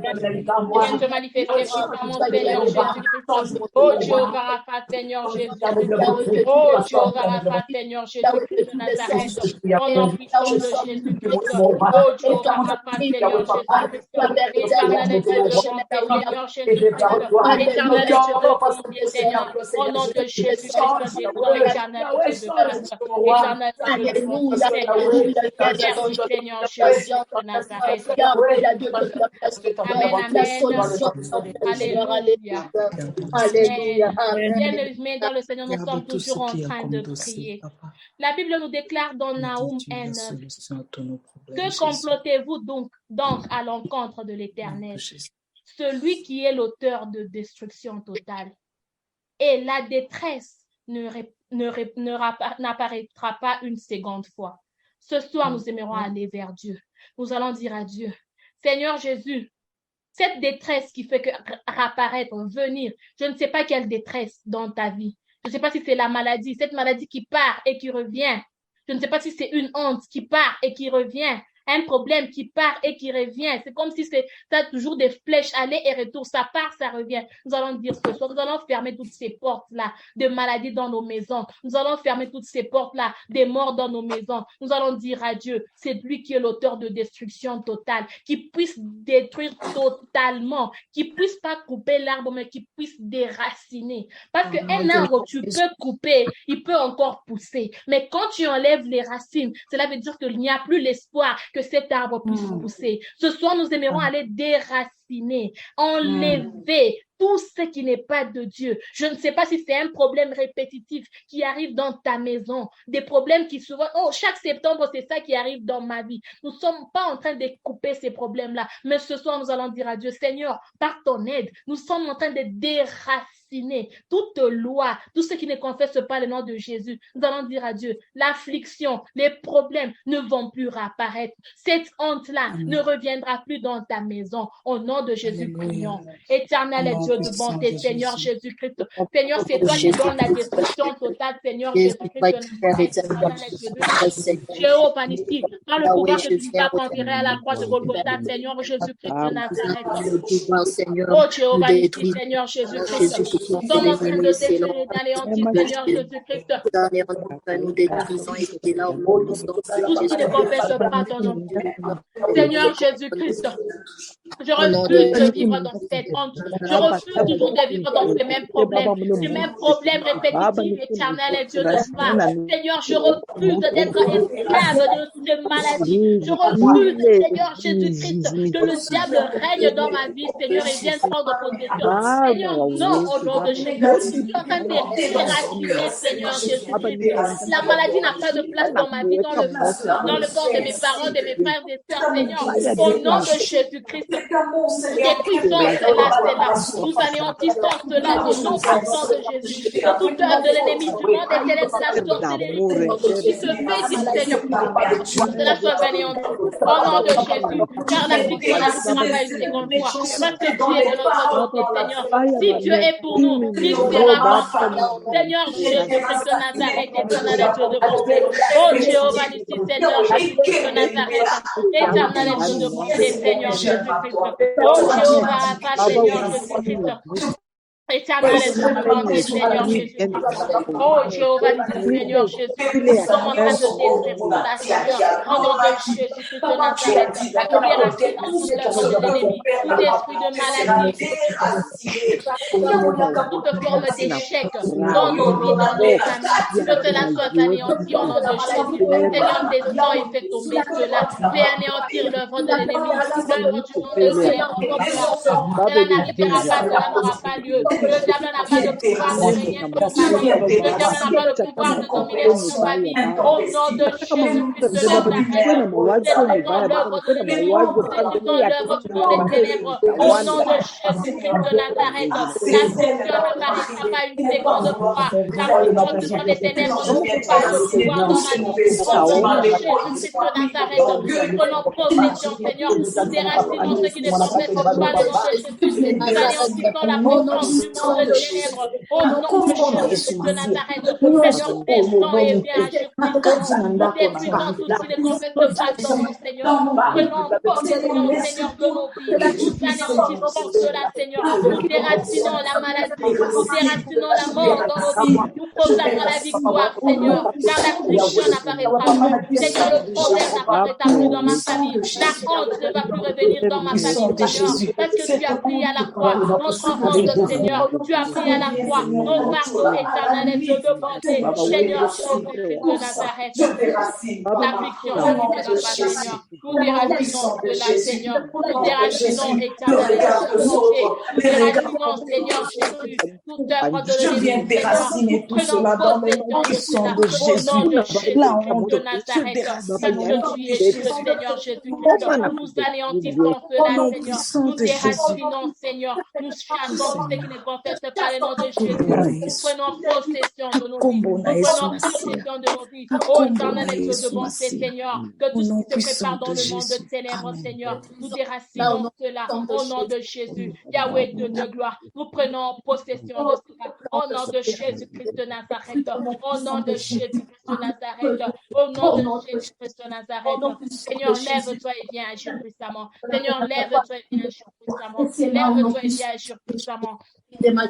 viens te manifester puissamment, Seigneur Jésus-Christ, oh Jéhovah, Seigneur Jésus-Christ, oh Jéhovah, Seigneur Jésus-Christ de Nazareth, au nom puissant de Jésus-Christ, oh Jéhovah, Seigneur Jésus-Christ, éternel Dieu de bonté, Seigneur Jésus-Christ, éternel Dieu de bonté, Seigneur, au nom de Jésus-Christ, éternel Dieu de grâce, éternel Dieu de bonté, merci Seigneur Jésus de Nazareth. Amen, amen. Bien-aimés dans le Seigneur, nous sommes toujours en train de prier. La Bible nous déclare dans Naoum 1:9, que complotez-vous donc à l'encontre de l'Éternel, celui qui est l'auteur de destruction totale? Et la détresse n'apparaîtra pas une seconde fois. Ce soir, nous aimerons aller vers Dieu. Nous allons dire à Dieu, Seigneur Jésus, cette détresse qui fait apparaître, venir, je ne sais pas quelle détresse dans ta vie. Je ne sais pas si c'est la maladie, cette maladie qui part et qui revient. Je ne sais pas si c'est une honte qui part et qui revient. Un problème qui part et qui revient. C'est comme si ça a toujours des flèches aller et retour. Ça part, ça revient. Nous allons dire ce soir, nous allons fermer toutes ces portes-là de maladies dans nos maisons. Nous allons fermer toutes ces portes-là des morts dans nos maisons. Nous allons dire à Dieu, c'est lui qui est l'auteur de destruction totale, qui puisse détruire totalement, qui puisse pas couper l'arbre, mais qui puisse déraciner. Parce qu'un arbre, tu peux couper, il peut encore pousser. Mais quand tu enlèves les racines, cela veut dire qu'il n'y a plus l'espoir que cet arbre puisse pousser. Ce soir, nous aimerons aller déraciner, enlever tout ce qui n'est pas de Dieu. Je ne sais pas si c'est un problème répétitif qui arrive dans ta maison, des problèmes qui souvent, chaque septembre, c'est ça qui arrive dans ma vie. Nous ne sommes pas en train de couper ces problèmes-là, mais ce soir, nous allons dire à Dieu, Seigneur, par ton aide, nous sommes en train de déraciner toute loi, tout ce qui ne confesse pas le nom de Jésus. Nous allons dire à Dieu, l'affliction, les problèmes ne vont plus réapparaître. Cette honte-là ne reviendra plus dans ta maison. Au nom de Jésus, prions. Éternel et Dieu de bonté, Seigneur Jésus-Christ. Seigneur, c'est toi qui donnes la destruction totale, Seigneur Jésus-Christ. Jéhovah Nissi, par le pouvoir que tu as conféré à la croix de Golgotha, Seigneur Jésus-Christ de Nazareth. Oh Jéhovah Nissi, Seigneur Jésus-Christ. Nous sommes en train de détruire et d'anéantir, Seigneur Jésus-Christ. Tout ce qui ne confesse pas ton nom. Seigneur Jésus-Christ, je refuse de vivre dans cette honte. Je refuse toujours de vivre dans ces mêmes problèmes répétitifs, éternels et Dieu de gloire. Seigneur, je refuse d'être esclave de ces maladies. Je refuse, Seigneur Jésus-Christ, que le diable règne dans ma vie, Seigneur, et vienne prendre possession. Seigneur, non, au nom de Jésus. Je suis en train de déraciner, Seigneur Jésus-Christ. La maladie n'a pas de place dans ma vie, dans le corps de mes parents, de mes frères et sœurs, Seigneur. Au nom de Jésus-Christ, détruisons cela. Nous anéantissons cela au nom puissant de Jésus. Toute œuvre de l'ennemi du monde et de la sorcellerie, tout ce qui se fait ici, Seigneur, cela soit anéanti. Au nom de Jésus, car l'affliction n'arrivera pas une seconde fois. Parce que Dieu est de notre côté, Seigneur. Si Dieu est pour nous, qui sera contre nous? Seigneur Jésus-Christ de Nazareth, éternel Dieu de bonté. Oh Jéhovah Nissi, Seigneur Jésus-Christ de Nazareth, éternel Dieu de bonté, Seigneur Jésus-Christ. Oh Jéhovah, Seigneur Jésus-Christ. Éternel et Dieu de bonté, Seigneur Jésus. Oh Jéhovah, Seigneur Jésus, nous sommes en train de détruire cela, Seigneur. Au nom de Jésus-Christ de Nazareth, libération toute l'œuvre de l'ennemi, tout esprit de maladie, toute forme d'échec dans nos vies, dans nos familles, que cela soit anéanti au nom de Jésus. Seigneur, descends et fais tomber cela. Fais anéantir l'œuvre de l'ennemi, l'œuvre du monde de Seigneur, cela n'arrivera pas, cela n'aura pas lieu. Le diable n'a pas de pouvoir de régner sur ma vie. Le diable n'a pas de pouvoir de dominer sur ma vie. Au nom de Jésus-Christ de Nazareth, détruisons l'œuvre des ténèbres. Au nom de Jésus-Christ de Nazareth, l'affliction ne m'arrêtera pas une seconde fois. L'affliction des ténèbres ne peut pas le pouvoir dans ma vie. Au nom de Jésus-Christ de Nazareth, nous prenons possession, Seigneur. Nous déracinons ce qui ne confesse pas le nom de Jésus. Nous anéantissons la puissance du monde de ténèbres. Au nom de Jésus de Nazareth, Seigneur, descends et viens agir puissamment. Nous détruisons tout ce qui ne confesse pas ton nom, Seigneur. Prenons possession, Seigneur, de nos vies. Nous anéantissons cela, Seigneur. Nous déracinons la maladie. Nous déracinons la mort dans nos vies. Nous proclamons la victoire, Seigneur. Car l'affliction n'apparaîtra plus. Seigneur, le problème n'apparaîtra plus dans ma famille. La honte ne va plus revenir dans ma famille, Seigneur. Parce que tu as pris à la croix notre honte, Seigneur. Tu as pris à la croix nos fardeaux éternels et Dieu de bonté. Seigneur, Jésus-Christ de Nazareth. L'affliction ne reviendra pas, Seigneur. Nous déracinons cela, Seigneur. Nous déracinons éternel et Dieu de bonté. Nous déracinons, Seigneur Jésus, toute œuvre de l'ennemi, Seigneur. Prenons possession de cela au nom de Jésus-Christ de Nazareth. Parce que tu es juste, Seigneur Jésus-Christ. Nous anéantissons cela, Seigneur. Nous déracinons, Seigneur. Nous chassons ce qui ne confesse pas le nom de Jésus. Nous prenons possession de nos vies. Nous prenons possession de nos vies. Oh, éternel et Dieu de bonté, Seigneur. Que tout ce qui se prépare dans le monde de ténèbres, Seigneur, nous déracinons cela au nom de Jésus. Yahweh, Dieu de gloire. Nous prenons possession de cela au nom de Jésus-Christ de Nazareth. Au nom de Jésus-Christ de Nazareth. Au nom de Jésus-Christ de Nazareth. Seigneur, lève-toi et viens agir puissamment. Seigneur, lève-toi et viens agir puissamment. Lève-toi et viens agir puissamment. Éternel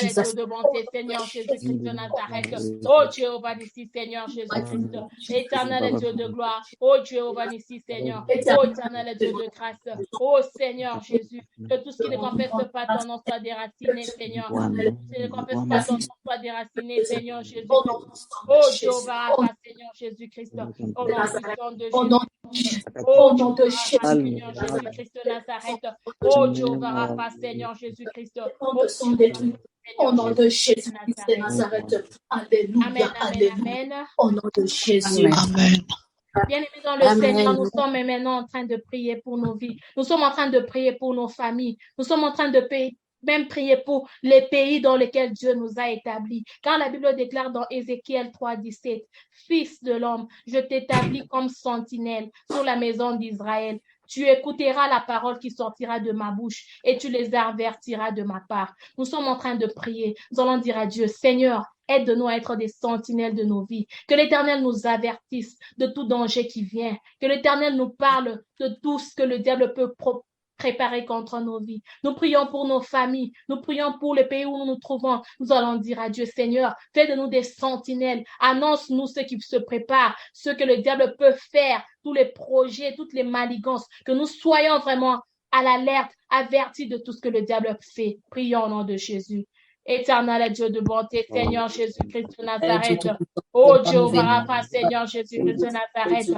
et Dieu de bonté, Seigneur Jésus-Christ de Nazareth. Oh Jéhovah Nissi, Seigneur Jésus-Christ. Éternel et Dieu de gloire. Oh Jéhovah Nissi, Seigneur. Oh éternel et Dieu de grâce. Oh Seigneur Jésus. Que tout ce qui ne confesse pas ton nom soit déraciné, Seigneur. Tout ce qui ne confesse pas ton nom soit déraciné, Seigneur Jésus. Oh Jéhovah, Seigneur Jésus-Christ. Au nom de Jésus. Au nom de Seigneur Jésus-Christ de Nazareth. Oh Jéhovah Rapha, Seigneur Jésus-Christ. Au nom de Jésus-Christ de Nazareth. Alléluia. Amen. Au nom de Jésus. Amen. Bien-aimés dans le Seigneur, nous sommes maintenant en train de prier pour nos vies. Nous sommes en train de prier pour nos familles. Nous sommes en train de même prier pour les pays dans lesquels Dieu nous a établis. Car la Bible déclare dans Ézéchiel 3:17, « Fils de l'homme, je t'établis comme sentinelle sur la maison d'Israël. Tu écouteras la parole qui sortira de ma bouche et tu les avertiras de ma part. » Nous sommes en train de prier. Nous allons dire à Dieu, « Seigneur, aide-nous à être des sentinelles de nos vies. Que l'Éternel nous avertisse de tout danger qui vient. Que l'Éternel nous parle de tout ce que le diable peut préparer contre nos vies. Nous prions pour nos familles. Nous prions pour les pays où nous nous trouvons. Nous allons dire à Dieu, Seigneur, fais de nous des sentinelles. Annonce-nous ce qui se prépare, ce que le diable peut faire, tous les projets, toutes les manigances. Que nous soyons vraiment à l'alerte, avertis de tout ce que le diable fait. Prions au nom de Jésus. Éternel Dieu de bonté, Seigneur Jésus-Christ de Nazareth. Oh Jéhovah Rapha, Seigneur Jésus-Christ de Nazareth.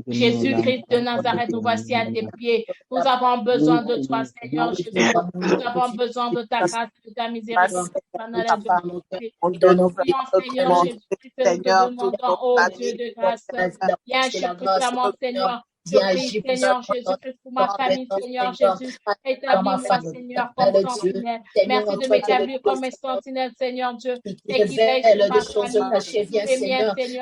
Jésus-Christ de Nazareth, nous voici à tes pieds. Nous avons besoin de toi, Seigneur Jésus. Nous avons besoin de ta grâce et de ta miséricorde. Nous prions, Seigneur Jésus-Christ, nous te demandons, oh Dieu de grâce. Viens agir puissamment, Seigneur. Je prie, Seigneur Jésus-Christ, pour ma famille, Seigneur Jésus. Établis-moi, Seigneur, comme sentinelle. Merci de m'établir comme un sentinelle, Seigneur Dieu. Et qui veille sur ma famille. Seigneur Jésus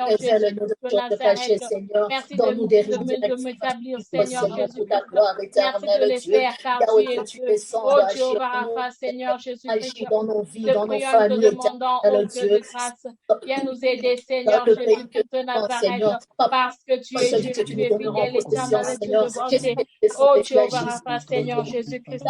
de Nazareth. Merci de m'établir, Seigneur Jésus. Merci de les faire, car tu es Dieu. Oh Jéhovah Rapha, Seigneur Jésus-Christ. Te prions et te demandons, oh Dieu de grâce. Viens nous aider, Seigneur Jésus-Christ de Nazareth. Parce que tu es Dieu, tu es fidèle et oh Jéhovah Rapha, Seigneur Jésus-Christ.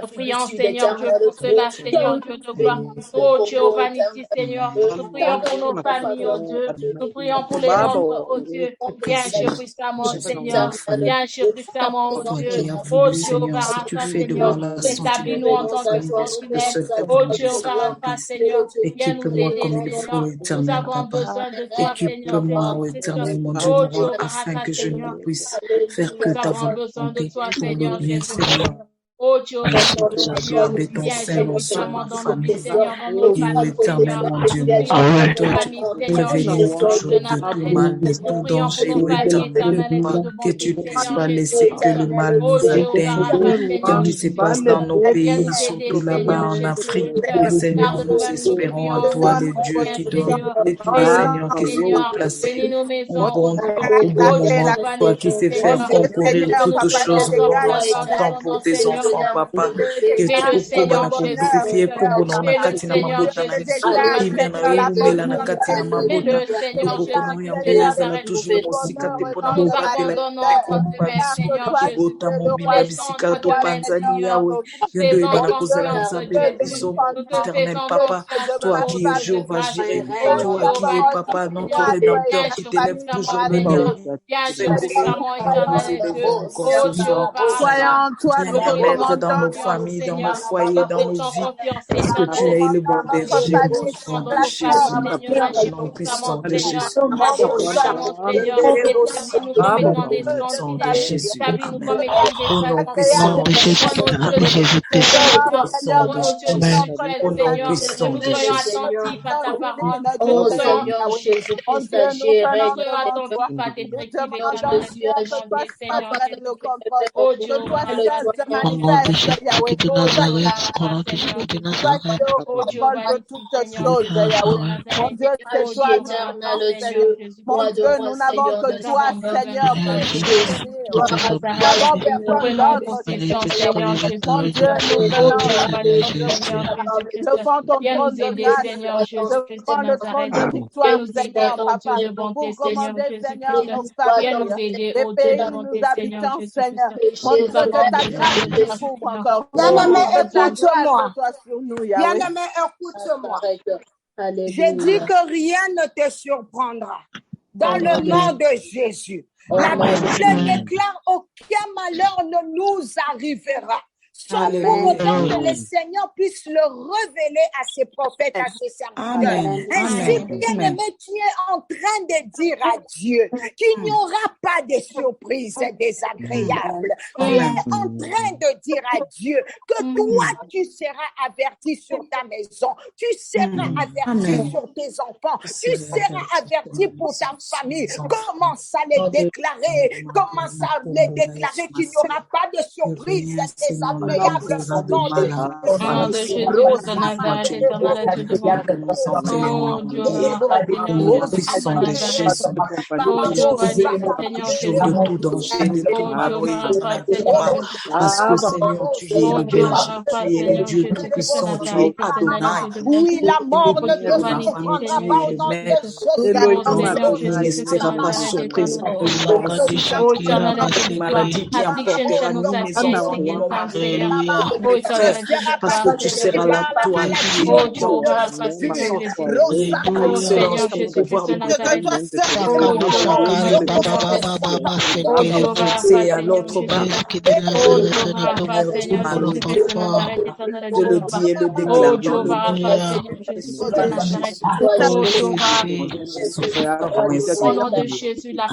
Nous prions, Seigneur Dieu, pour cela, Seigneur Dieu de gloire. Oh Jéhovah Nissi, Seigneur. Nous prions pour nos familles, oh Dieu. Nous prions pour les nôtres, oh Dieu. Viens agir puissamment, Seigneur. Viens agir puissamment, oh Dieu. Oh Jéhovah Rapha, Seigneur. Établis-nous en tant que sentinelle. Oh Jéhovah Rapha, Seigneur. Viens nous aider, Seigneur. Nous avons besoin de toi, Seigneur. Équipe-moi, éternel mon Dieu, afin que je ne puisse faire que ta volonté pour le bien, Seigneur. Oh Jéhovah, Seigneur, de ton Seigneur sur ma famille. Éternel, mon Dieu, prévenir toujours de tout mal, de tout danger, éternel, que tu ne puisses pas laisser que le mal nous atteigne. Ce qui se passe dans nos pays, surtout là-bas en Afrique. Et Seigneur, nous espérons à toi, le Dieu qui doit et tous les seigneurs qui sont placés au bon moment, toi qui sais faire concourir toutes choses en temps pour tes enfants. Papa, que tu ukubana kumvifie kumbuno na kati na mabuta na ime na ilumela na kati na mabuta ubukono ya mbeza na toujours mosika te pona mokapela kumbanisi bota mobimba bisika to panzani yawe yondo ibana kozala nzambe na biso éternel papa, toi qui es Jéhovah Jireh, toi qui es papa notre rédempteur qui t'élève toujours le dernier dans nos familles, dans nos foyers, dans nos vies, parce que tu es le bon berger, au nom de Jésus, au nom puissant de Jésus, au nom de Jésus, au nom puissant de Jésus, au nom puissant de Jésus. Oh Seigneur Jésus-Christ, Mon Dieu, nous n'avons que toi, Seigneur, pour nous Mon Dieu, nous devant ton trône de grâce, devant le trône de victoire, Seigneur, Papa, pour commander, Seigneur, nos familles, les pays où nous habitons, Seigneur. Mon Dieu, que ta grâce nous couvre encore. Bien-aimé, écoute-moi. Bien-aimé, écoute-moi. Je dis que rien ne te surprendra. Dans le nom de Jésus. La Bible déclare aucun malheur ne nous arrivera. sans pour autant que le Seigneur puisse le révéler à ses prophètes, à ses serviteurs. Ainsi, bien-aimé, tu es en train de dire à Dieu qu'il n'y aura pas de surprises désagréables. Tu es en train de dire à Dieu que toi, tu seras averti sur ta maison, tu seras averti sur tes enfants, tu seras averti pour ta famille. Commence à les déclarer, commence à les déclarer qu'il n'y aura pas de surprises désagréables au nom de Jésus. de tout danger, de tout parce que Seigneur, tu es le berger, tu es le Dieu tout-puissant, tu es Adonai. Oui, la mort ne te surprendra pas au nom de Jésus. Ne sera pas surprise une maladie qui emportera nos maisons, parce que tu seras là, toi, qui es l'excellence pour pouvoir c'est à l'autre bas. Je le dis et le déclare au nom de Jésus, la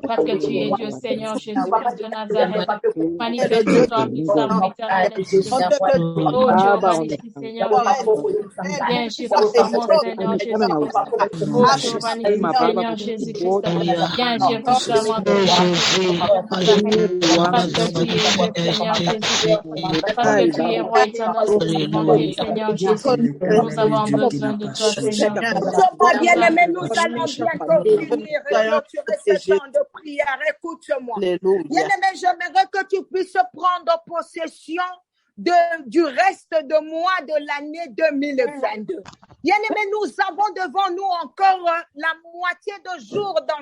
parce que tu es Dieu, Seigneur Jésus-Christ de Nazareth. Manifeste-toi puissamment, éternel. Oh Dieu, magnifique Seigneur Jésus. Viens chez puissamment, Seigneur Jésus-Christ. Oh Dieu, magnifique Seigneur Jésus-Christ. Viens chez puissamment, parce que tu es Dieu, Seigneur Jésus-Christ. Parce que tu es roi éternel, Seigneur Jésus. Nous avons besoin de toi, Seigneur. Bien-aimé, nous allons bientôt finir et clôturer ce temps de prière. Écoute-moi. Bien-aimé, j'aimerais que tu puisses prendre possession du reste de mois de l'année 2022. Bien-aimé, nous avons devant nous encore la moitié de jours dans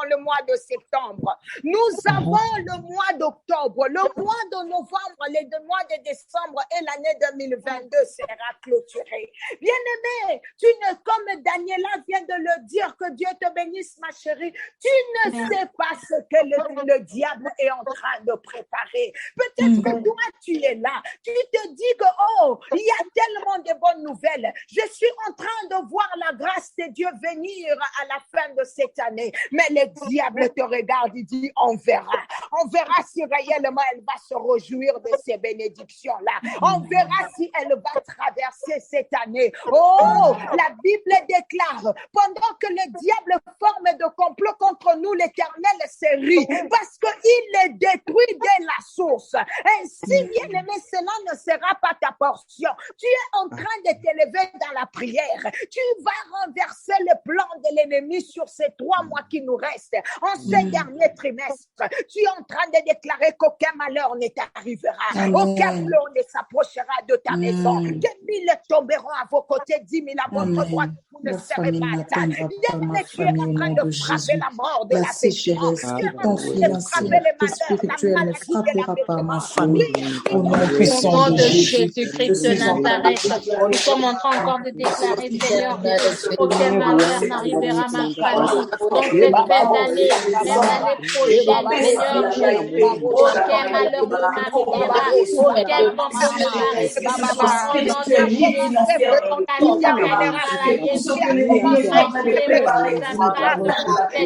le mois de septembre. Nous avons le mois d'octobre, le mois de novembre, le mois de décembre et l'année 2022 sera clôturée. Bien-aimé, comme Daniela vient de le dire, que Dieu te bénisse, ma chérie, tu ne sais pas ce que le diable est en train de préparer. Peut-être que toi, tu es là. Tu te dis que, il y a tellement de bonnes nouvelles. Je suis en train de voir la grâce de Dieu venir à la fin de cette année. Mais le diable te regarde, il dit, on verra. On verra si réellement elle va se réjouir de ces bénédictions-là. On verra si elle va traverser cette année. Oh, la Bible déclare, pendant que le diable forme de complot contre nous, l'Éternel se rit, parce qu'il les détruit dès la source. Ainsi, bien aimé, cela ne sera pas ta portion. Tu es en train de t'élever dans la prière. Tu vas renverser le plan de l'ennemi sur ces 3 mois qui nous restent. En ce dernier trimestre, tu es en train de déclarer qu'aucun malheur ne t'arrivera. Aucun plan ne s'approchera de ta maison. Que 1000 tomberont à vos côtés, 10 000 à votre droite. Vous ne serez pas atteint. Tu es en train de frapper la mort de la sécheresse. Tu es en train de frapper les malheurs, la maladie de la famille. Au nom puissant de Jésus-Christ de Nazareth, nous sommes en train encore de déclarer, Seigneur, aucun malheur n'arrivera à ma famille. Donc, cette belle année, même l'année prochaine, Seigneur Jésus, aucun malheur ne m'arrivera, aucun complot ne m'arrivera. Au nom de Jésus, Seigneur, nous prions dans nos familles,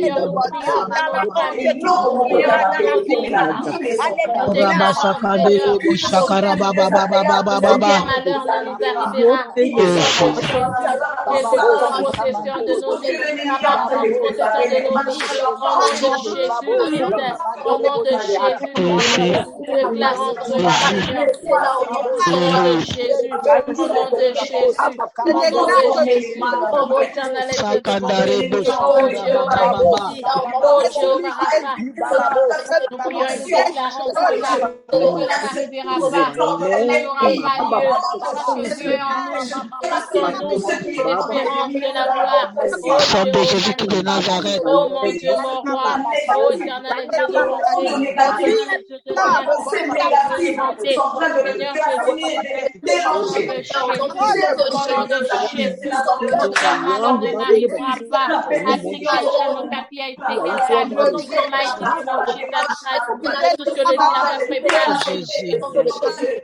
nous prions dans la aucun malheur ne nous arrivera. Jésus, prends possession de nos vies. Papa, prends possession de nos vies. Au nom de Jésus-Christ, nous déclarons que au nom de Jésus, au nom de Jésus, au nom de Jésus, oh éternel Dieu, oh Jéhovah, oh Jéhovah, nous prions et nous déclarons cela, que cela n'arrivera pas, cela n'aura pas lieu, parce que Dieu est en nous, l'espérance de la gloire, oh Jésus de Nazareth, oh mon Dieu, mon roi, oh éternel Dieu de bonté, oh éternel Dieu de alimenter. Seigneur Jésus-Christ, au nom de Jésus, aucun malheur ne n'arrivera pas à Tika Mokapia et Sekesal. In the mighty name of Jesus Christ, tout ce que le diable a préparé,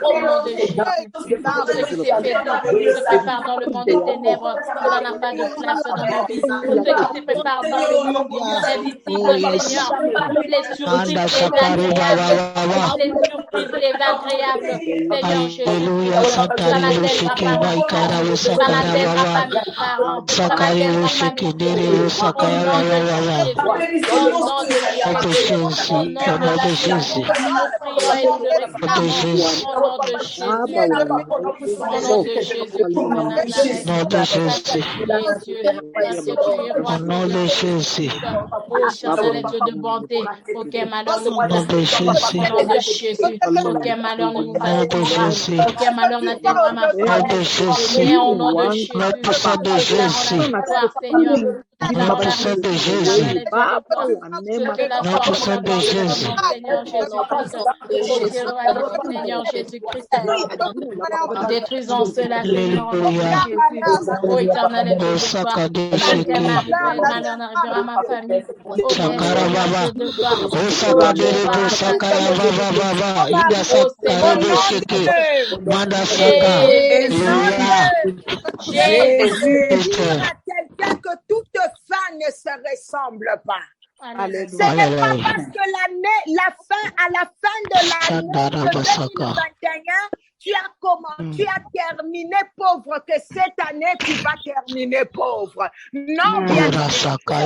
au nom de Jésus. Tout ce qui s'est fait, se prépare dans le monde des ténèbres, cela n'a pas de place dans nos vies. Tout ce qui se prépare dans le monde invisible, Seigneur, toutes les surprises, les agréables, Seigneur Jésus, ça n'atteindra pas nos parents, ça n'atteindra pas mes parents, ça n'atteindra pas mes filles. Au nom de Jésus, au nom de Jésus, nous prions et nous le réclamons, au nom de Jésus, au nom de Jésus, au nom de Jésus, au nom de Jésus. Oh, Éternel Dieu de bonté, aucun malheur ne nous atteindra, au nom de Jésus, aucun malheur ne nous atteindra, aucun malheur n'atteindra ma famille, mais au nom de Jésus, Seigneur, Notre sang de Jésus. Notre sang de Jésus. Seigneur Jésus-Christ, Seigneur Jésus-Christ, détruisons cela, Seigneur, au nom de Jésus. Ô éternel Dieu de gloire, aucun malheur n'arrivera à ma famille. Jésus, quelqu'un que toute fin ne se ressemble pas. Alléluia. Ce n'est pas parce que à la fin de l'année 2021, tu as terminé pauvre que cette année tu vas terminer pauvre. Non, bien sûr. Dans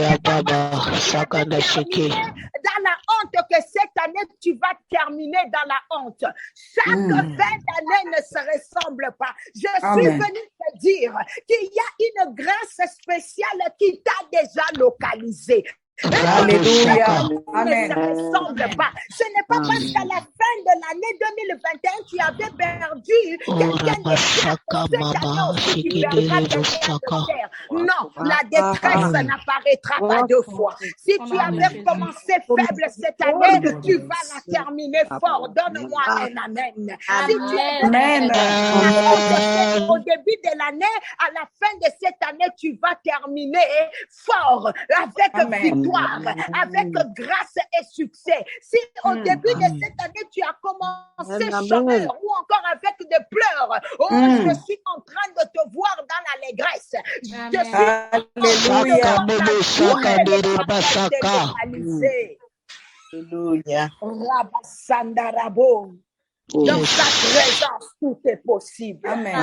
la honte que cette année tu vas terminer dans la honte. Chaque fin d'année ne se ressemble pas. Je suis venue te dire qu'il y a une grâce spéciale qui t'a déjà localisé. Alléluia. Amen. Ça ne ressemble pas. Ce n'est pas parce qu'à la fin de l'année 2021, tu avais perdu quelqu'un de cher. Non, la détresse n'apparaîtra pas deux fois. Si tu avais commencé faible cette année, tu vas la terminer fort. Donne-moi un amen. Si tu es au début de l'année, à la fin de cette année, tu vas terminer fort avec victoire. Avec grâce et succès. Si au début de cette année, tu as commencé chômeur ou encore avec des pleurs, je suis en train de te voir dans l'allégresse. Je suis Alléluia. Rabasandarabo. Dans sa présence, tout est possible. Amen.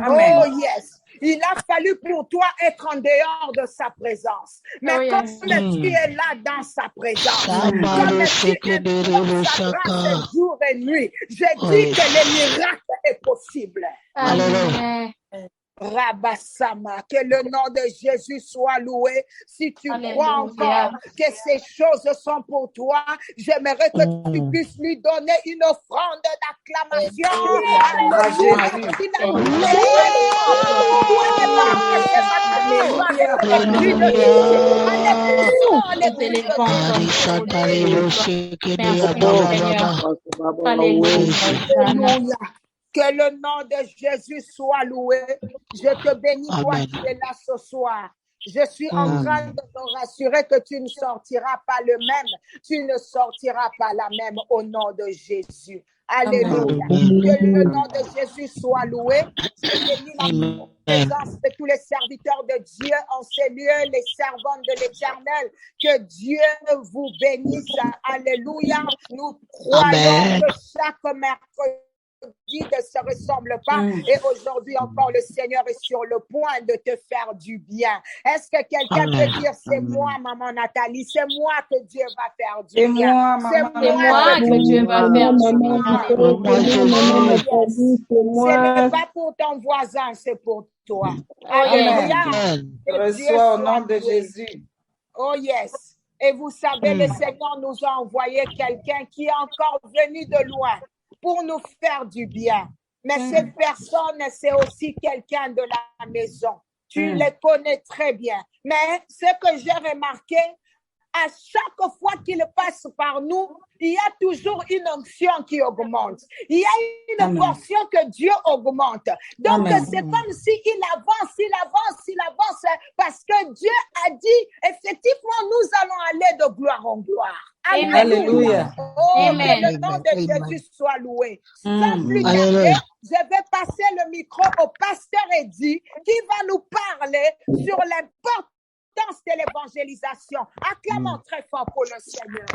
Oh yes. Il a fallu pour toi être en dehors de sa présence. Mais comme tu es là dans sa présence, comme tu es dans sa grâce jour et nuit, je dis que le miracle est possible. Amen. Rabassama, que le nom de Jésus soit loué. Si tu crois encore que ces choses sont pour toi, j'aimerais que tu puisses lui donner une offrande d'acclamation. Alléluia. Que le nom de Jésus soit loué. Je te bénis, toi qui es là ce soir. Je suis en train de te rassurer que tu ne sortiras pas le même. Tu ne sortiras pas la même au nom de Jésus. Alléluia. Que le nom de Jésus soit loué. Je bénis la présence de tous les serviteurs de Dieu en ces lieux, les servantes de l'Éternel. Que Dieu vous bénisse. Alléluia. Nous croyons que chaque mercredi ne se ressemble pas et aujourd'hui encore le Seigneur est sur le point de te faire du bien. Est-ce que quelqu'un peut dire c'est moi maman Nathalie, c'est moi que Dieu va faire du bien, c'est moi que Dieu va faire du bien. Ce n'est pas pour ton voisin, c'est pour toi. Alléluia. Reçois au nom de Jésus. Oh yes. Et vous savez, le Seigneur nous a envoyé quelqu'un qui est encore venu de loin pour nous faire du bien. Mais cette personne, c'est aussi quelqu'un de la maison. Tu les connais très bien. Mais ce que j'ai remarqué, à chaque fois qu'il passe par nous, il y a toujours une onction qui augmente. Il y a une portion que Dieu augmente. Donc, c'est comme s'il avance, parce que Dieu a dit, effectivement, nous allons aller de gloire en gloire. Alléluia. Oh, que le nom de Jésus soit loué. Sans plus tarder, je vais passer le micro au pasteur Eddy qui va nous parler sur l'importance de l'évangélisation. Acclamons très fort pour le Seigneur.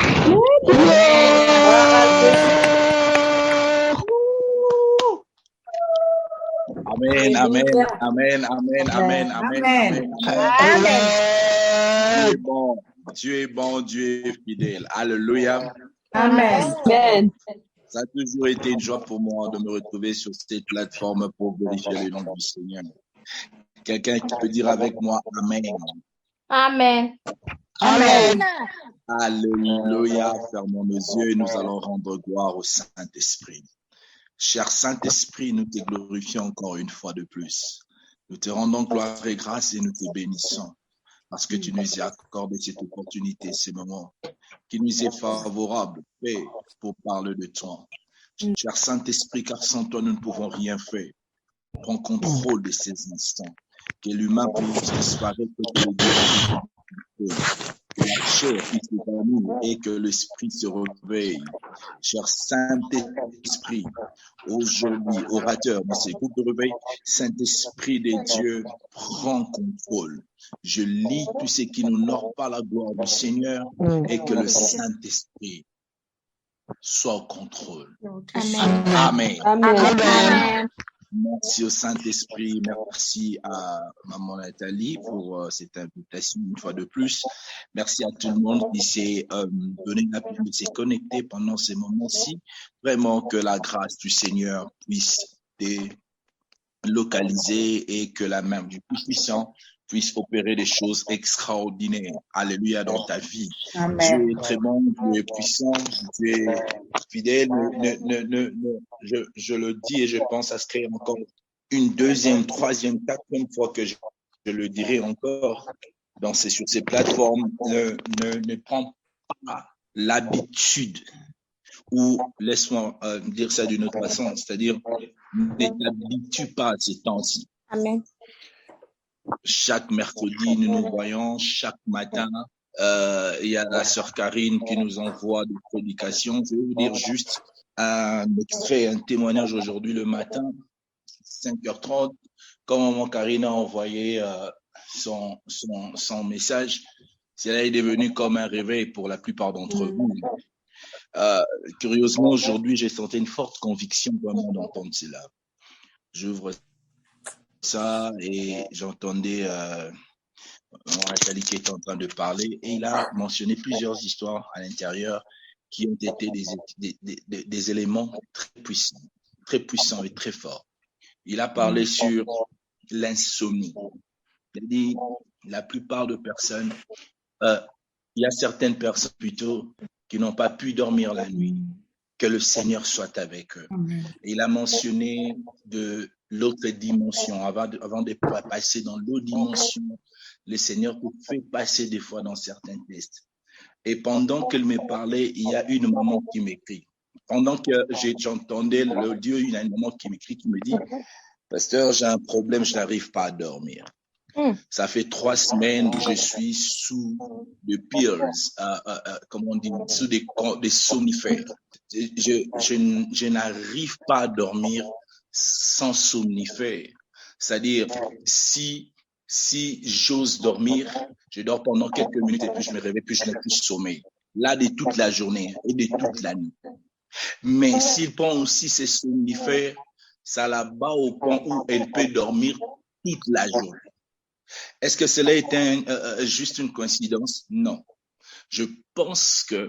Amen, amen, amen, amen, amen, amen, amen. Dieu est bon, Dieu est fidèle. Alléluia. Amen. Ça a toujours été une joie pour moi de me retrouver sur cette plateforme pour glorifier le nom du Seigneur. Quelqu'un qui peut dire avec moi Amen. Amen. Amen. Alléluia. Fermons nos yeux et nous allons rendre gloire au Saint-Esprit. Cher Saint-Esprit, nous te glorifions encore une fois de plus. Nous te rendons gloire et grâce et nous te bénissons parce que tu nous as accordé cette opportunité, ce moment qui nous est favorable pour parler de toi. Cher Saint-Esprit, car sans toi, nous ne pouvons rien faire. Prends contrôle de ces instants. Que l'humain puisse disparaître, que la chair puisse s'évanouir et que l'esprit se réveille. Cher Saint-Esprit, aujourd'hui, orateur de ces groupes de réveil, Saint-Esprit de Dieu, prends contrôle. Je lis tout ce qui n'honore pas la gloire du Seigneur et que le Saint-Esprit soit au contrôle. Amen. Amen. Merci au Saint-Esprit, merci à Maman Nathalie pour cette invitation une fois de plus. Merci à tout le monde qui s'est donné la peine de se connecter pendant ces moments-ci. Vraiment que la grâce du Seigneur puisse te localiser et que la main du Tout-Puissant puisse opérer des choses extraordinaires. Alléluia dans ta vie. Amen. Dieu est très bon, Dieu est puissant, Dieu est fidèle. Je le dis et je pense à ce créer encore une deuxième, troisième, quatrième fois que je le dirai encore sur ces plateformes. Ne prends pas l'habitude ou laisse-moi dire ça d'une autre façon, c'est-à-dire ne t'habitue pas à ces temps-ci. Amen. Chaque mercredi, nous nous voyons. Chaque matin, il y a la sœur Karine qui nous envoie des prédications. Je vais vous dire juste un extrait, un témoignage aujourd'hui le matin, 5h30, quand maman Karine a envoyé son message. Cela est devenu comme un réveil pour la plupart d'entre vous. Curieusement, aujourd'hui, j'ai senti une forte conviction vraiment d'entendre cela. J'ouvre ça et j'entendais Nathalie qui était en train de parler et il a mentionné plusieurs histoires à l'intérieur qui ont été des éléments très puissants et très forts. Il a parlé sur l'insomnie. Il a dit la plupart de personnes, il y a certaines personnes plutôt qui n'ont pas pu dormir la nuit. Que le Seigneur soit avec eux. Et il a mentionné de l'autre dimension. Avant de passer dans l'autre dimension, le Seigneur te fait passer des fois dans certains tests. Et pendant qu'elle me parlait, il y a une maman qui m'écrit. Pendant que j'entendais le Dieu, il y a une maman qui m'écrit, qui me dit, Pasteur, j'ai un problème, je n'arrive pas à dormir. Ça fait 3 semaines que je suis sous des pills, comment on dit, sous des somnifères. Je n'arrive pas à dormir sans somnifères. C'est-à-dire, si j'ose dormir, je dors pendant quelques minutes et puis je me réveille, puis je n'ai plus sommeil. Là, de toute la journée et de toute la nuit. Mais s'il prend aussi ces somnifères, ça la bat au point où elle peut dormir toute la journée. Est-ce que cela est juste une coïncidence? Non. Je pense que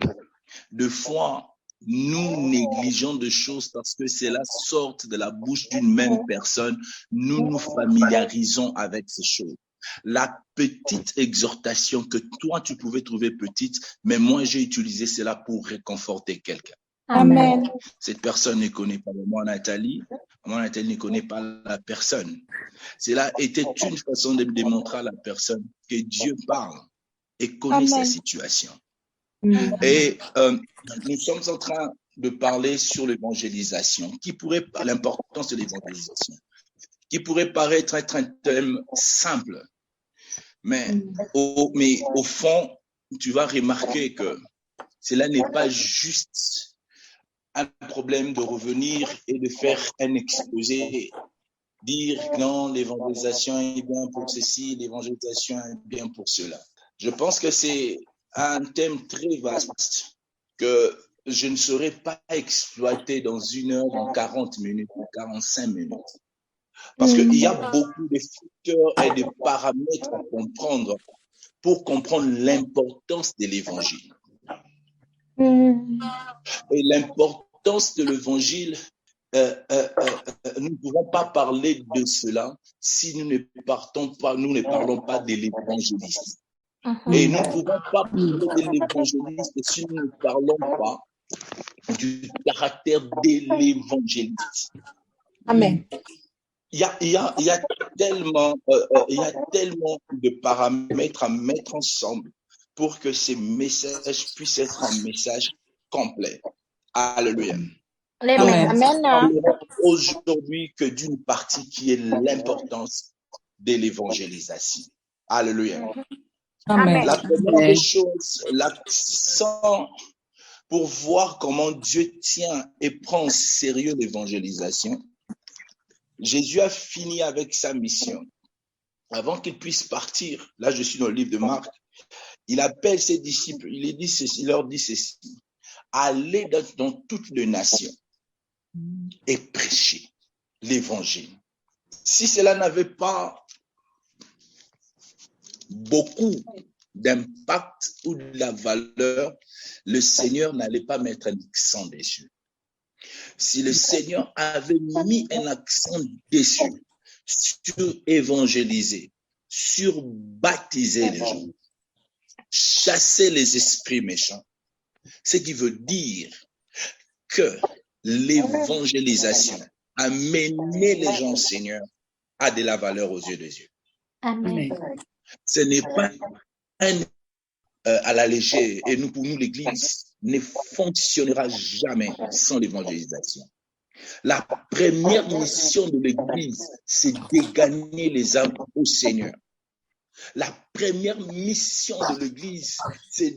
des fois, nous négligeons des choses parce que cela sort de la bouche d'une même personne. Nous nous familiarisons avec ces choses. La petite exhortation que toi, tu pouvais trouver petite, mais moi, j'ai utilisé cela pour réconforter quelqu'un. Amen. Cette personne ne connaît pas moi, Nathalie. Moi, Nathalie ne connaît pas la personne. Cela était une façon de démontrer à la personne que Dieu parle. et connaît sa situation. Et nous sommes en train de parler sur l'évangélisation, l'importance de l'évangélisation, qui pourrait paraître être un thème simple. Mais au fond, tu vas remarquer que cela n'est pas juste un problème de revenir et de faire un exposé, dire non, l'évangélisation est bien pour ceci, l'évangélisation est bien pour cela. Je pense que c'est un thème très vaste que je ne saurais pas exploiter dans 1 heure, dans 40 minutes, ou 45 minutes. Parce qu'il y a beaucoup de facteurs et de paramètres à comprendre pour comprendre l'importance de l'évangile. Et l'importance de l'évangile, nous ne pouvons pas parler de cela si nous ne parlons pas de l'évangéliste. Et nous ne pouvons pas parler de l'évangéliste si nous ne parlons pas du caractère de l'évangéliste. Amen. Il y a tellement de paramètres à mettre ensemble pour que ces messages puissent être un message complet. Alléluia. Amen. Aujourd'hui que d'une partie qui est l'importance de l'évangélisation. Alléluia. Amen. La première des choses, l'accent pour voir comment Dieu tient et prend en sérieux l'évangélisation. Jésus a fini avec sa mission. Avant qu'il puisse partir, là je suis dans le livre de Marc, il appelle ses disciples, il leur dit ceci: allez dans toutes les nations et prêchez l'évangile. Si cela n'avait pas beaucoup d'impact ou de la valeur, le Seigneur n'allait pas mettre un accent dessus. Si le Seigneur avait mis un accent dessus, sur évangéliser, sur baptiser les gens, chasser les esprits méchants, ce qui veut dire que l'évangélisation, amener les gens au Seigneur, a de la valeur aux yeux de Dieu. Amen. Ce n'est pas à la légère, et pour nous, l'Église ne fonctionnera jamais sans l'évangélisation. La première mission de l'Église, c'est de gagner les âmes au Seigneur. La première mission de l'Église, c'est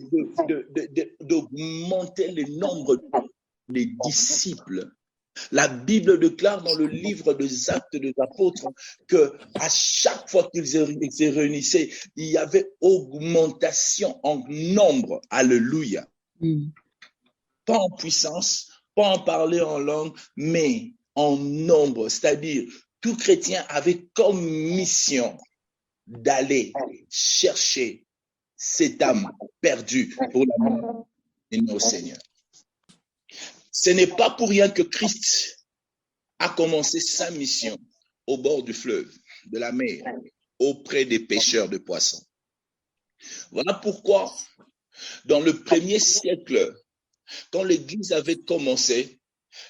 d'augmenter le nombre des disciples. La Bible déclare dans le livre des Actes des Apôtres que à chaque fois qu'ils se réunissaient, il y avait augmentation en nombre. Alléluia. Pas en puissance, pas en parler en langue, mais en nombre. C'est-à-dire, tout chrétien avait comme mission d'aller chercher cette âme perdue pour l'amener au Seigneur. Ce n'est pas pour rien que Christ a commencé sa mission au bord du fleuve, de la mer, auprès des pêcheurs de poissons. Voilà pourquoi, dans le 1er siècle, quand l'Église avait commencé,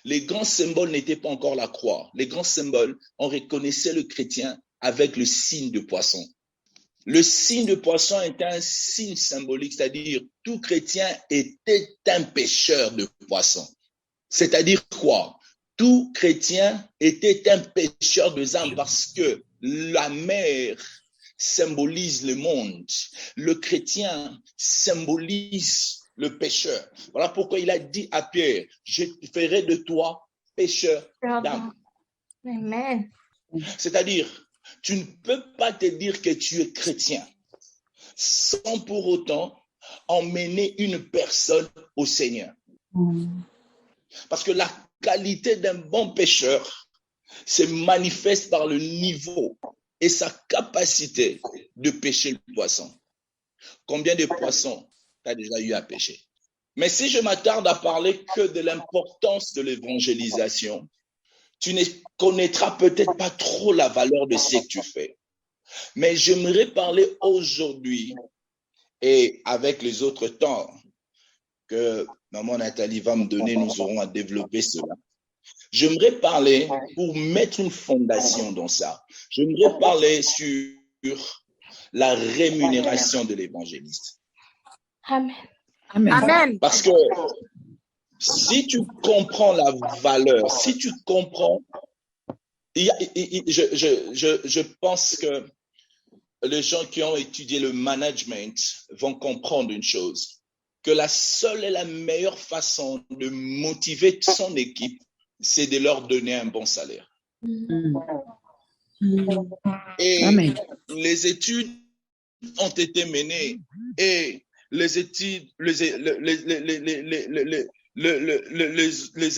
les grands symboles n'étaient pas encore la croix. Les grands symboles, on reconnaissait le chrétien avec le signe de poisson. Le signe de poisson était un signe symbolique, c'est-à-dire tout chrétien était un pêcheur de poissons. C'est-à-dire quoi? Tout chrétien était un pêcheur de âmes parce que la mer symbolise le monde. Le chrétien symbolise le pécheur. Voilà pourquoi il a dit à Pierre, je ferai de toi pécheur d'âmes. Amen. C'est-à-dire, tu ne peux pas te dire que tu es chrétien sans pour autant emmener une personne au Seigneur. Parce que la qualité d'un bon pécheur se manifeste par le niveau et sa capacité de pêcher le poisson. Combien de poissons tu as déjà eu à pêcher? Mais si je m'attarde à parler que de l'importance de l'évangélisation, tu ne connaîtras peut-être pas trop la valeur de ce que tu fais. Mais j'aimerais parler aujourd'hui, et avec les autres temps que maman Nathalie va me donner, nous aurons à développer cela. J'aimerais parler, pour mettre une fondation dans ça, j'aimerais parler sur la rémunération de l'évangéliste. Amen. Amen. Amen. Parce que si tu comprends la valeur, si tu comprends, je pense que les gens qui ont étudié le management vont comprendre une chose, que la seule et la meilleure façon de motiver son équipe, c'est de leur donner un bon salaire. Et Amen. les études ont été menées et les études, les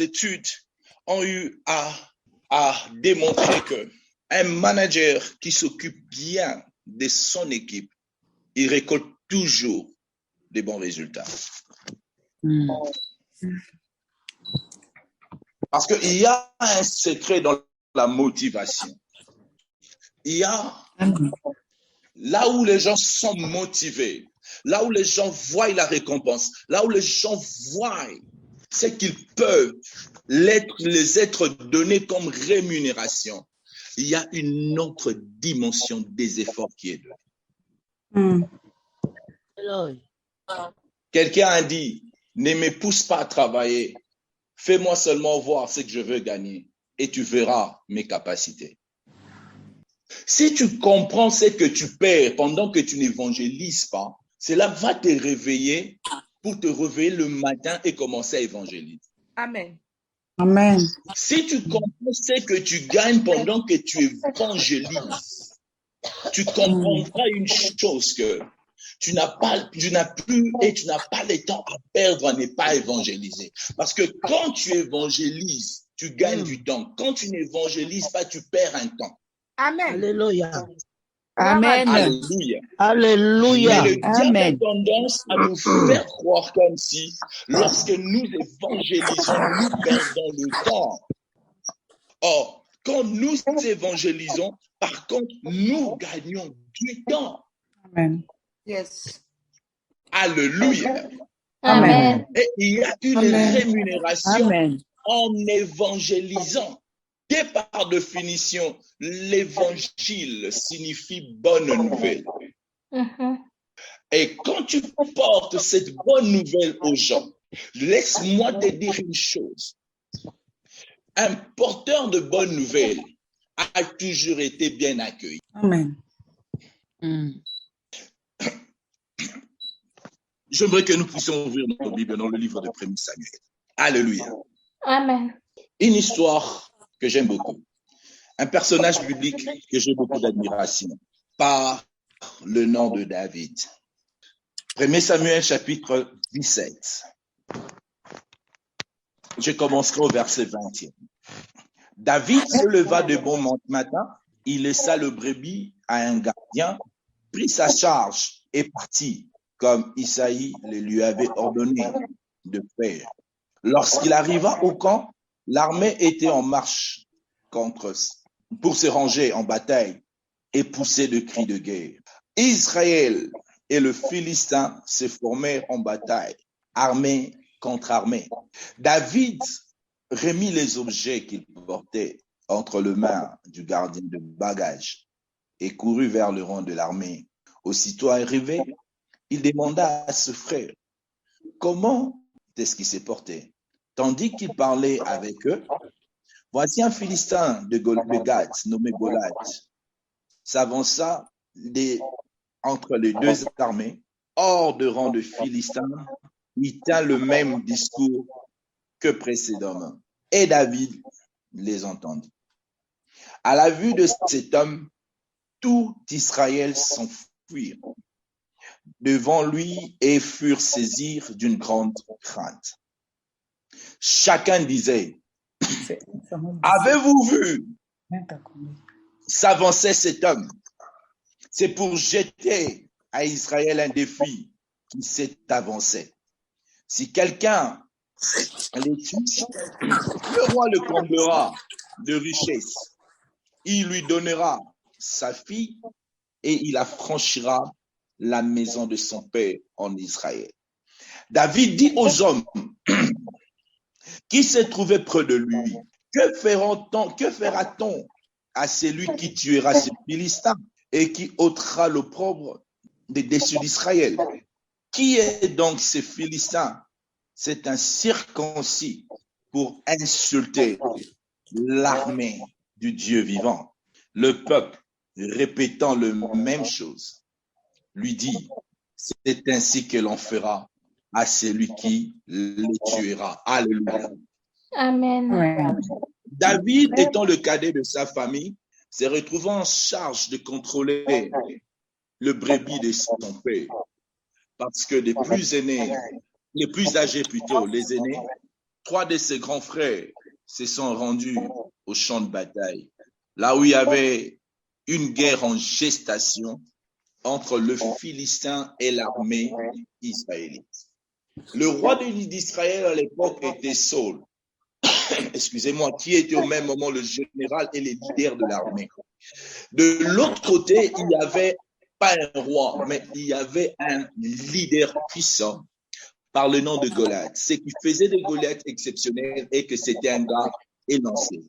études ont eu à démontrer que un manager qui s'occupe bien de son équipe, il récolte toujours des bons résultats. Parce qu'il y a un secret dans la motivation. Il y a là où les gens sont motivés, là où les gens voient la récompense, là où les gens voient ce qu'ils peuvent les être donnés comme rémunération, il y a une autre dimension des efforts qui est donnée. Quelqu'un a dit, ne me pousse pas à travailler, fais-moi seulement voir ce que je veux gagner et tu verras mes capacités. Si tu comprends ce que tu perds pendant que tu n'évangélises pas, cela va te réveiller pour te réveiller le matin et commencer à évangéliser. Amen. Amen. Si tu comprends ce que tu gagnes pendant que tu évangélises, tu comprendras une chose que tu n'as plus et tu n'as pas le temps à perdre à ne pas évangéliser. Parce que quand tu évangélises, tu gagnes du temps. Quand tu n'évangélises pas, tu perds un temps. Amen. Alléluia. Amen. Alléluia. Alléluia. Mais le diable a Amen. tendance à nous faire croire comme si, lorsque nous évangélisons, nous perdons le temps. Or, quand nous évangélisons, par contre, nous gagnons du temps. Amen. Yes. Alléluia. Amen. Et il y a une rémunération Amen. en évangélisant. Et par définition, l'évangile signifie bonne nouvelle. Et quand tu portes cette bonne nouvelle aux gens, laisse-moi te dire une chose. Un porteur de bonne nouvelle a toujours été bien accueilli. Amen. J'aimerais que nous puissions ouvrir notre Bible dans le livre de 1 Samuel. Alléluia. Amen. Une histoire que j'aime beaucoup. Un personnage biblique que j'ai beaucoup d'admiration par le nom de David. 1 Samuel chapitre 17. Je commencerai au verset 20. David se leva de bon matin, il laissa le brebis à un gardien, prit sa charge et partit, comme Isaïe le lui avait ordonné de faire. Lorsqu'il arriva au camp, l'armée était en marche pour se ranger en bataille et pousser de cris de guerre. Israël et le Philistin se formèrent en bataille, armée contre armée. David remit les objets qu'il portait entre les mains du gardien de bagages et courut vers le rang de l'armée. Aussitôt arrivé, il demanda à ce frère, comment est-ce qu'il s'est porté? Tandis qu'il parlait avec eux, voici un Philistin de Gath, nommé Goliath, s'avança entre les deux armées, hors de rang de Philistins, il tint le même discours que précédemment. Et David les entendit. À la vue de cet homme, tout Israël s'enfuit devant lui et furent saisis d'une grande crainte. Chacun disait, avez-vous vu s'avancer cet homme? C'est pour jeter à Israël un défi qui s'est avancé. Si quelqu'un les tue, le roi le comblera de richesses. Il lui donnera sa fille et il affranchira la maison de son père en Israël. David dit aux hommes qui se trouvaient près de lui, que fera-t-on à celui qui tuera ce Philistin et qui ôtera l'opprobre des dessus d'Israël? Qui est donc ce Philistin? C'est un circoncis pour insulter l'armée du Dieu vivant. Le peuple, répétant la même chose, lui dit, c'est ainsi que l'on fera à celui qui les tuera. Alléluia. Amen. David, étant le cadet de sa famille, s'est retrouvé en charge de contrôler le brebis de son père. Parce que les plus aînés, les plus âgés plutôt, les aînés, 3 de ses grands frères se sont rendus au champ de bataille, là où il y avait une guerre en gestation entre le Philistin et l'armée israélite. Le roi d'Israël à l'époque était Saul, excusez-moi, qui était au même moment le général et le leader de l'armée. De l'autre côté, il n'y avait pas un roi, mais il y avait un leader puissant par le nom de Goliath. Ce qui faisait de Goliath exceptionnel est que c'était un gars élancé.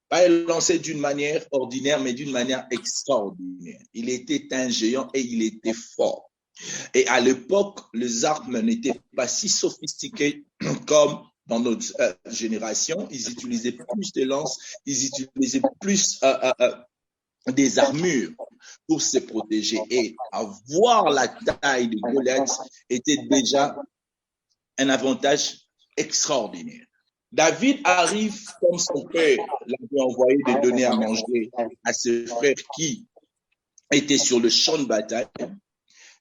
Pas élancé d'une manière ordinaire, mais d'une manière extraordinaire. Il était un géant et il était fort. Et à l'époque, les armes n'étaient pas si sophistiquées comme dans notre génération. Ils utilisaient plus de lances, ils utilisaient plus des armures pour se protéger. Et avoir la taille de Goliath était déjà un avantage extraordinaire. David arrive comme son père l'avait envoyé de donner à manger à ses frères qui étaient sur le champ de bataille.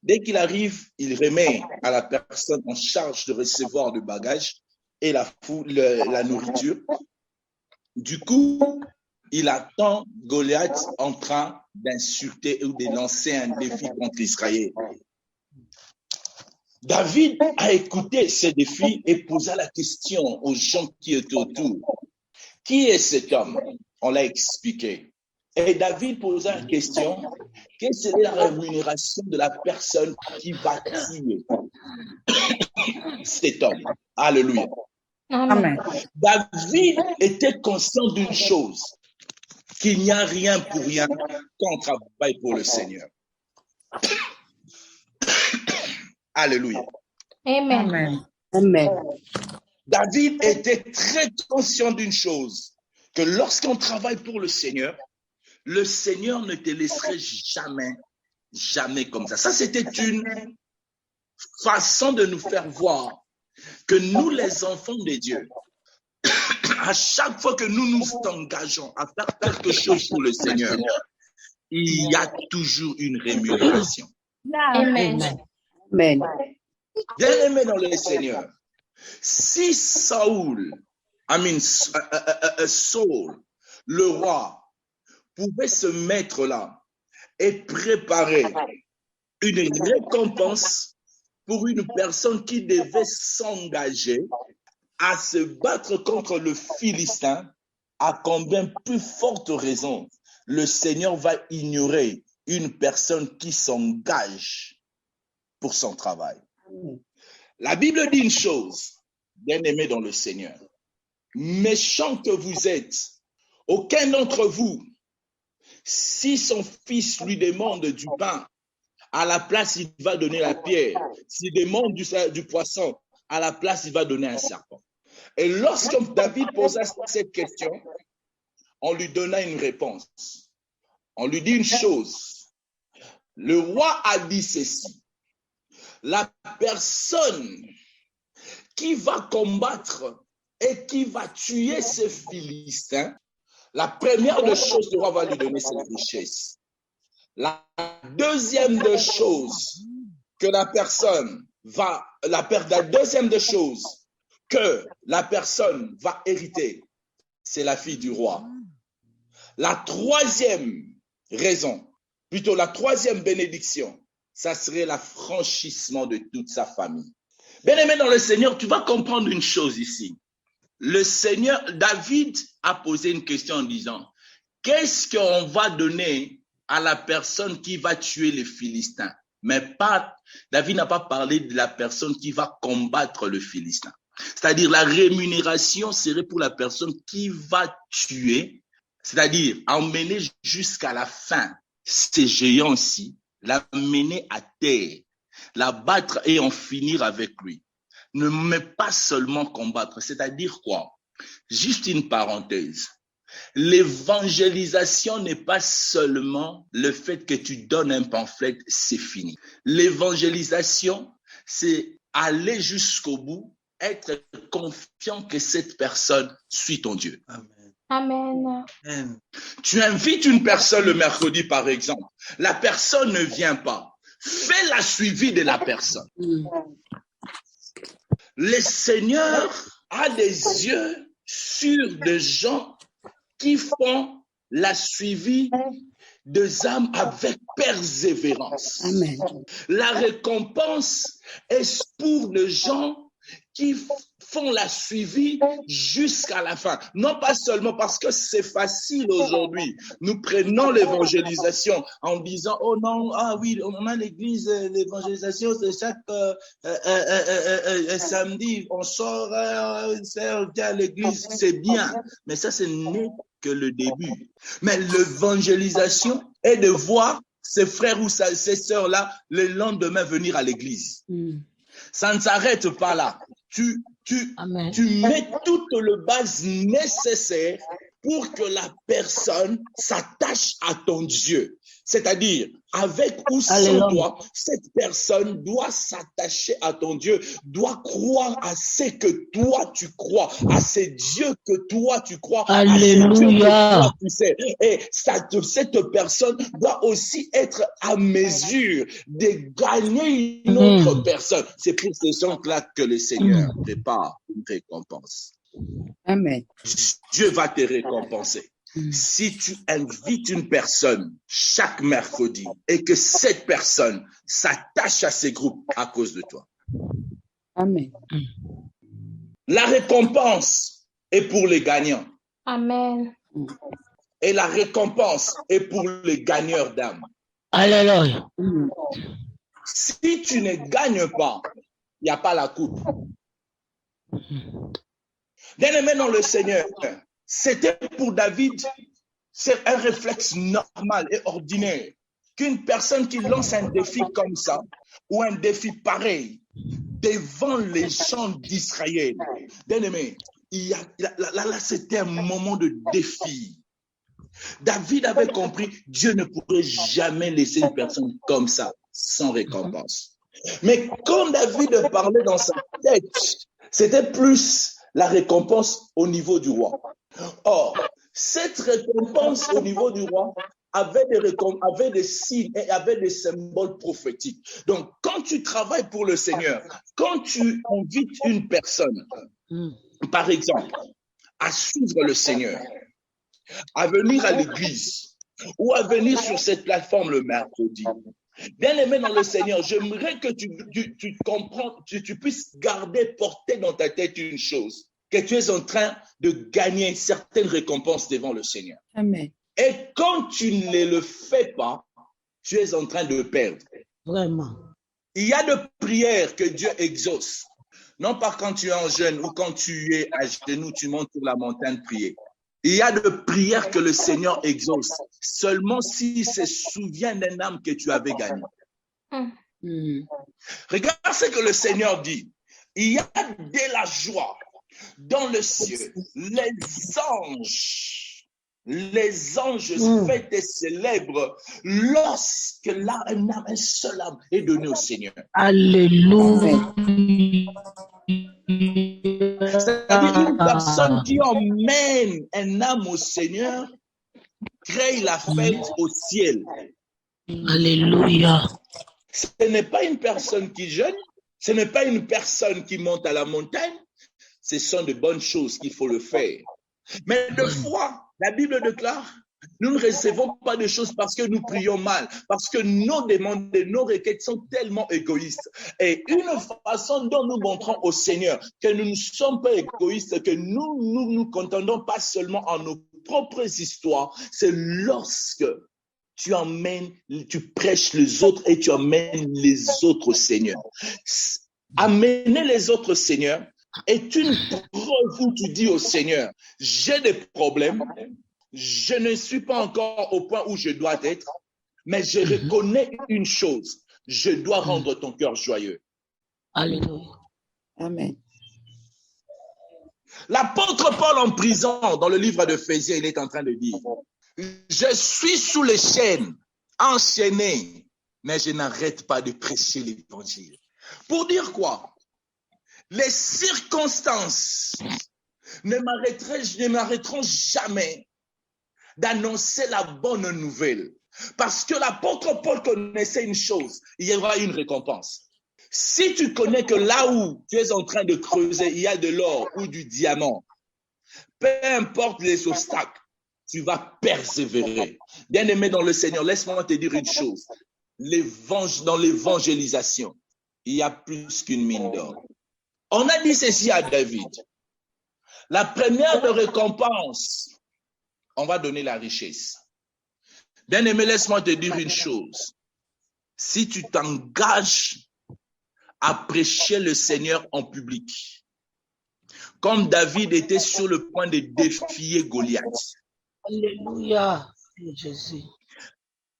Dès qu'il arrive, il remet à la personne en charge de recevoir le bagage et la nourriture. Du coup, il attend Goliath en train d'insulter ou de lancer un défi contre Israël. David a écouté ce défi et posa la question aux gens qui étaient autour. Qui est cet homme? On l'a expliqué. Et David posa la question, quelle serait la rémunération de la personne qui va tuer cet homme? Alléluia. Amen. David était conscient d'une chose, qu'il n'y a rien pour rien quand on travaille pour le Seigneur. Alléluia. Amen. Amen. David était très conscient d'une chose, que lorsqu'on travaille pour le Seigneur ne te laisserait jamais comme ça. Ça, c'était une façon de nous faire voir que nous, les enfants de Dieu, à chaque fois que nous nous engageons à faire quelque chose pour le Seigneur, il y a toujours une rémunération. Amen. Amen. Bien aimé dans le Seigneur, si Saul, le roi, pouvait se mettre là et préparer une récompense pour une personne qui devait s'engager à se battre contre le Philistin, à combien plus forte raison le Seigneur va ignorer une personne qui s'engage pour son travail. La Bible dit une chose, bien aimé dans le Seigneur, méchant que vous êtes, aucun d'entre vous, si son fils lui demande du pain, à la place, il va donner la pierre. S'il demande du poisson, à la place, il va donner un serpent. Et lorsque David posa cette question, on lui donna une réponse. On lui dit une chose. Le roi a dit ceci. La personne qui va combattre et qui va tuer ce Philistin, la première des choses, le roi va lui donner cette richesse. La deuxième des choses que la personne va hériter, c'est la fille du roi. La troisième raison, plutôt la troisième bénédiction, ça serait l'affranchissement de toute sa famille. Bien-aimé dans le Seigneur, tu vas comprendre une chose ici. Le Seigneur, David a posé une question en disant, qu'est-ce qu'on va donner à la personne qui va tuer les Philistins? Mais David n'a pas parlé de la personne qui va combattre le Philistin. C'est-à-dire la rémunération serait pour la personne qui va tuer, c'est-à-dire emmener jusqu'à la fin ces géants-ci, l'amener à terre. l'abattre et en finir avec lui. Ne mais pas seulement combattre, c'est-à-dire quoi? Juste une parenthèse. L'évangélisation n'est pas seulement le fait que tu donnes un pamphlet, c'est fini. L'évangélisation, c'est aller jusqu'au bout, être confiant que cette personne suit ton Dieu. Amen. Amen. Tu invites une personne le mercredi, par exemple. La personne ne vient pas. Fais la suivi de la personne. Le Seigneur a des yeux sur des gens qui font la suivi des âmes avec persévérance. Amen. La récompense est pour les gens qui font la suivi jusqu'à la fin. Non pas seulement parce que c'est facile aujourd'hui. Nous prenons l'évangélisation en disant, oh non, ah oui, on a l'église, l'évangélisation, c'est chaque samedi, on sort, à l'église, c'est bien. Mais ça, ce n'est que le début. Mais l'évangélisation est de voir ses frères ou ses sœurs-là le lendemain venir à l'église. Ça ne s'arrête pas là. Tu mets toute le base nécessaire pour que la personne s'attache à ton Dieu. C'est-à-dire, avec ou sans toi, cette personne doit s'attacher à ton Dieu, doit croire à ce que toi tu crois, à ce Dieu que toi tu crois, Alléluia. à ce Dieu que toi tu sais. Et cette personne doit aussi être à mesure de gagner une autre personne. C'est pour ces gens-là que le Seigneur prépare une récompense. Amen. Dieu va te récompenser. Si tu invites une personne chaque mercredi et que cette personne s'attache à ces groupes à cause de toi. Amen. La récompense est pour les gagnants. Amen. Et la récompense est pour les gagneurs d'âme. Alléluia. Si tu ne gagnes pas, il n'y a pas la coupe. Bien-aimé dans le Seigneur, c'était pour David, c'est un réflexe normal et ordinaire qu'une personne qui lance un défi comme ça ou un défi pareil devant les gens d'Israël. Bien-aimé, là, c'était un moment de défi. David avait compris, Dieu ne pourrait jamais laisser une personne comme ça sans récompense. Mais quand David parlait dans sa tête, c'était plus la récompense au niveau du roi. Or, cette récompense au niveau du roi avait des signes et avait des symboles prophétiques. Donc, quand tu travailles pour le Seigneur, quand tu invites une personne, par exemple, à suivre le Seigneur, à venir à l'église ou à venir sur cette plateforme le mercredi, bien-aimé dans le Seigneur, j'aimerais que tu puisses porter dans ta tête une chose, que tu es en train de gagner certaines récompenses devant le Seigneur. Amen. Et quand tu ne le fais pas, tu es en train de perdre. Vraiment. Il y a de prières que Dieu exauce. Non pas quand tu es en jeûne ou quand tu es à genoux, tu montes sur la montagne prier. Il y a de prières que le Seigneur exauce seulement s'il se souvient d'un âme que tu avais gagné. Regarde ce que le Seigneur dit. Il y a de la joie dans le ciel. Les anges fêtent et célèbrent lorsque là, un seul âme est donné au Seigneur. Alléluia. C'est-à-dire une personne qui emmène un âme au Seigneur crée la fête au ciel. Alléluia. Ce n'est pas une personne qui jeûne, ce n'est pas une personne qui monte à la montagne. Ce sont de bonnes choses qu'il faut le faire. Mais des fois, la Bible déclare, nous ne recevons pas de choses parce que nous prions mal, parce que nos demandes et nos requêtes sont tellement égoïstes. Et une façon dont nous montrons au Seigneur que nous ne sommes pas égoïstes, que nous nous contentons pas seulement en nos propres histoires, c'est lorsque tu prêches les autres et tu emmènes les autres au Seigneur. Amener les autres Seigneur est une preuve où tu dis au Seigneur, j'ai des problèmes, je ne suis pas encore au point où je dois être, mais je reconnais une chose. je dois rendre ton cœur joyeux. Alléluia. Amen. L'apôtre Paul en prison, dans le livre d'Éphésiens, il est en train de dire, je suis sous les chaînes, enchaîné, mais je n'arrête pas de prêcher l'évangile. Pour dire quoi? Les circonstances ne m'arrêteront jamais d'annoncer la bonne nouvelle. Parce que l'apôtre Paul connaissait une chose, il y aura une récompense. Si tu connais que là où tu es en train de creuser, il y a de l'or ou du diamant, peu importe les obstacles, tu vas persévérer. Bien-aimé dans le Seigneur, laisse-moi te dire une chose. Dans l'évangélisation, il y a plus qu'une mine d'or. On a dit ceci à David. La première de récompense, on va donner la richesse. Bien-aimé, laisse-moi te dire une chose. Si tu t'engages à prêcher le Seigneur en public, comme David était sur le point de défier Goliath. Alléluia, Jésus.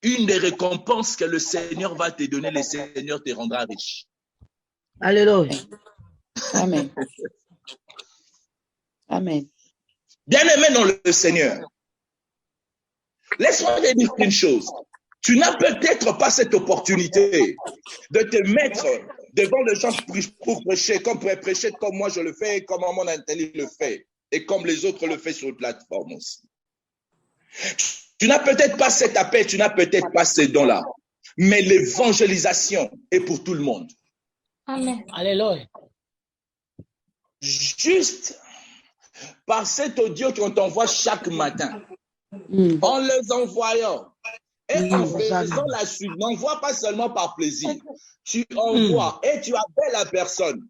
Une des récompenses que le Seigneur va te donner, le Seigneur te rendra riche. Alléluia. Amen. Amen. Bien-aimé dans le Seigneur, laisse-moi te dire une chose. Tu n'as peut-être pas cette opportunité de te mettre devant les gens pour prêcher, comme moi je le fais, comme mon intelligence le fait, et comme les autres le font sur la plateforme aussi. Tu n'as peut-être pas cet appel, tu n'as peut-être pas ces dons-là, mais l'évangélisation est pour tout le monde. Amen. Alléluia. Juste par cet audio qu'on t'envoie chaque matin, en les envoyant, et en faisant la suite, n'envoie pas seulement par plaisir. Tu envoies et tu appelles la personne.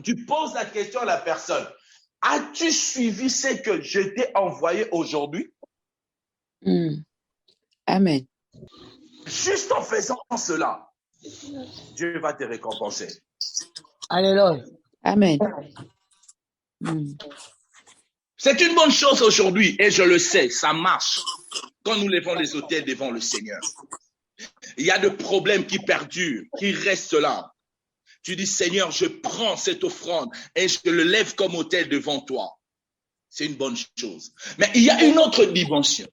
Tu poses la question à la personne. As-tu suivi ce que je t'ai envoyé aujourd'hui? Amen. Juste en faisant cela, Dieu va te récompenser. Alléluia. Amen. C'est une bonne chose aujourd'hui et je le sais, ça marche quand nous levons les autels devant le Seigneur. Il y a des problèmes qui perdurent, qui restent là. Tu dis, Seigneur, je prends cette offrande et je le lève comme autel devant toi. C'est une bonne chose. Mais il y a une autre dimension.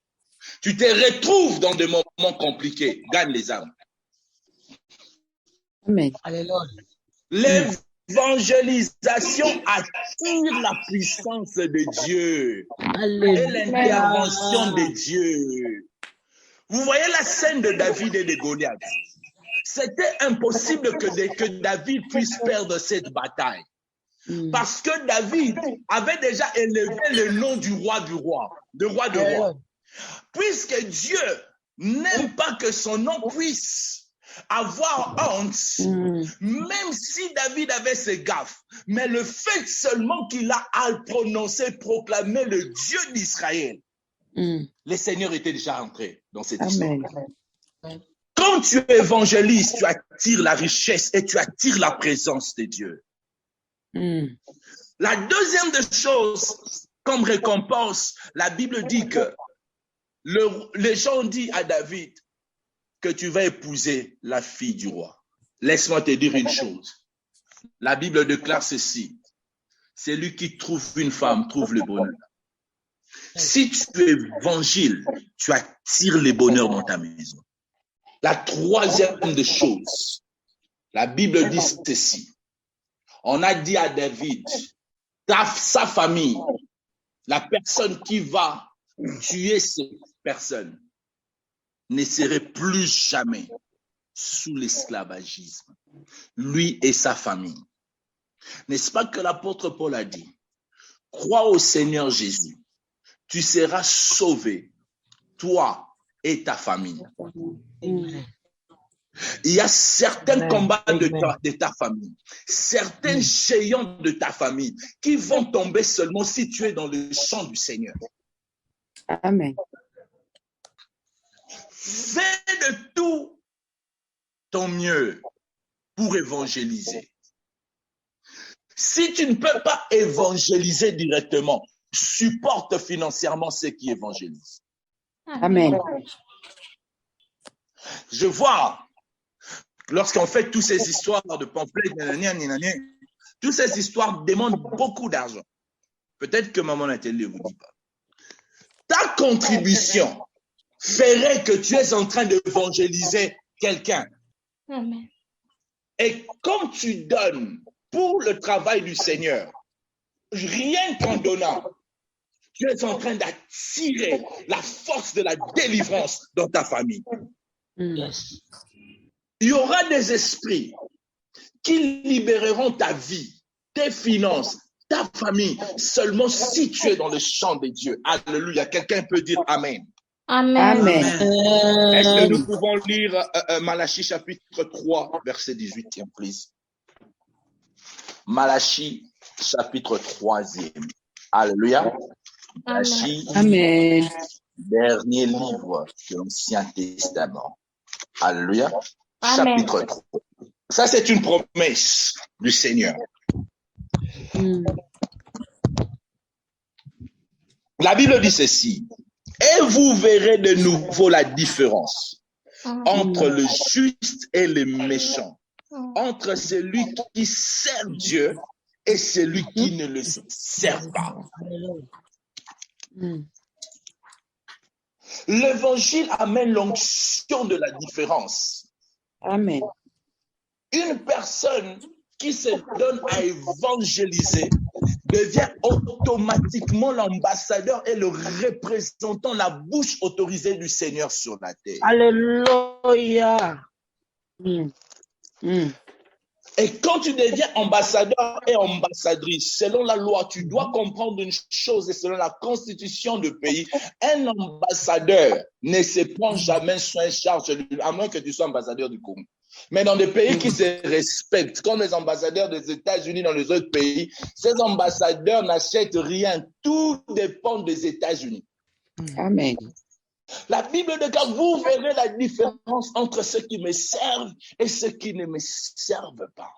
Tu te retrouves dans des moments compliqués. Gagne les âmes. Amen. Alléluia. L'évangélisation attire la puissance de Dieu. Alléluia. Et l'intervention de Dieu. Vous voyez la scène de David et de Goliath. C'était impossible que David puisse perdre cette bataille. Parce que David avait déjà élevé le nom du roi, de roi. Puisque Dieu n'aime pas que son nom puisse avoir honte, même si David avait ses gaffes, mais le fait seulement qu'il a à prononcer, proclamer le Dieu d'Israël, le Seigneur était déjà entré dans cette histoire. Quand tu évangélises, tu attires la richesse et tu attires la présence de Dieu. La deuxième des choses, comme récompense, la Bible dit que les gens disent à David que tu vas épouser la fille du roi. Laisse-moi te dire une chose. La Bible déclare ceci. Celui qui trouve une femme trouve le bonheur. Si tu évangiles, tu attires le bonheur dans ta maison. La troisième des choses, la Bible dit ceci. On a dit à David, sa famille, la personne qui va tuer cette personne, ne serait plus jamais sous l'esclavagisme. Lui et sa famille. N'est-ce pas que l'apôtre Paul a dit, crois au Seigneur Jésus, tu seras sauvé, toi et ta famille. Il y a certains combats de ta famille, certains géants de ta famille qui vont tomber seulement si tu es dans le champ du Seigneur. Amen. Fais de tout ton mieux pour évangéliser. Si tu ne peux pas évangéliser directement, supporte financièrement ceux qui évangélisent. Amen. Je vois lorsqu'on fait toutes ces histoires de pamphlets, toutes ces histoires demandent beaucoup d'argent. Peut-être que Maman Nathalie ne vous dit pas. Ta contribution ferait que tu es en train d'évangéliser quelqu'un. Amen. Et comme tu donnes pour le travail du Seigneur, rien qu'en donnant, tu es en train d'attirer la force de la délivrance dans ta famille. Yes. Il y aura des esprits qui libéreront ta vie, tes finances, ta famille, seulement si tu es dans le champ de Dieu. Alléluia. Quelqu'un peut dire Amen. Amen. Amen. Est-ce que nous pouvons lire Malachie chapitre 3, verset 18, tiens, please. Malachie chapitre 3e. Alléluia. Malachie, Amen. dernier livre de l'Ancien Testament. Alléluia. Amen. Chapitre 3. Ça, c'est une promesse du Seigneur. La Bible dit ceci. Et vous verrez de nouveau la différence entre le juste et le méchant, entre celui qui sert Dieu et celui qui ne le sert pas. L'évangile amène l'onction de la différence. Amen. Une personne qui se donne à évangéliser devient automatiquement l'ambassadeur et le représentant, la bouche autorisée du Seigneur sur la terre. Alléluia. Et quand tu deviens ambassadeur et ambassadrice, selon la loi, tu dois comprendre une chose, et selon la constitution du pays, un ambassadeur ne se prend jamais soin charge, à moins que tu sois ambassadeur du Congo. Mais dans des pays qui se respectent, comme les ambassadeurs des États-Unis dans les autres pays, ces ambassadeurs n'achètent rien. Tout dépend des États-Unis. Amen. La Bible déclare, vous verrez la différence entre ceux qui me servent et ceux qui ne me servent pas.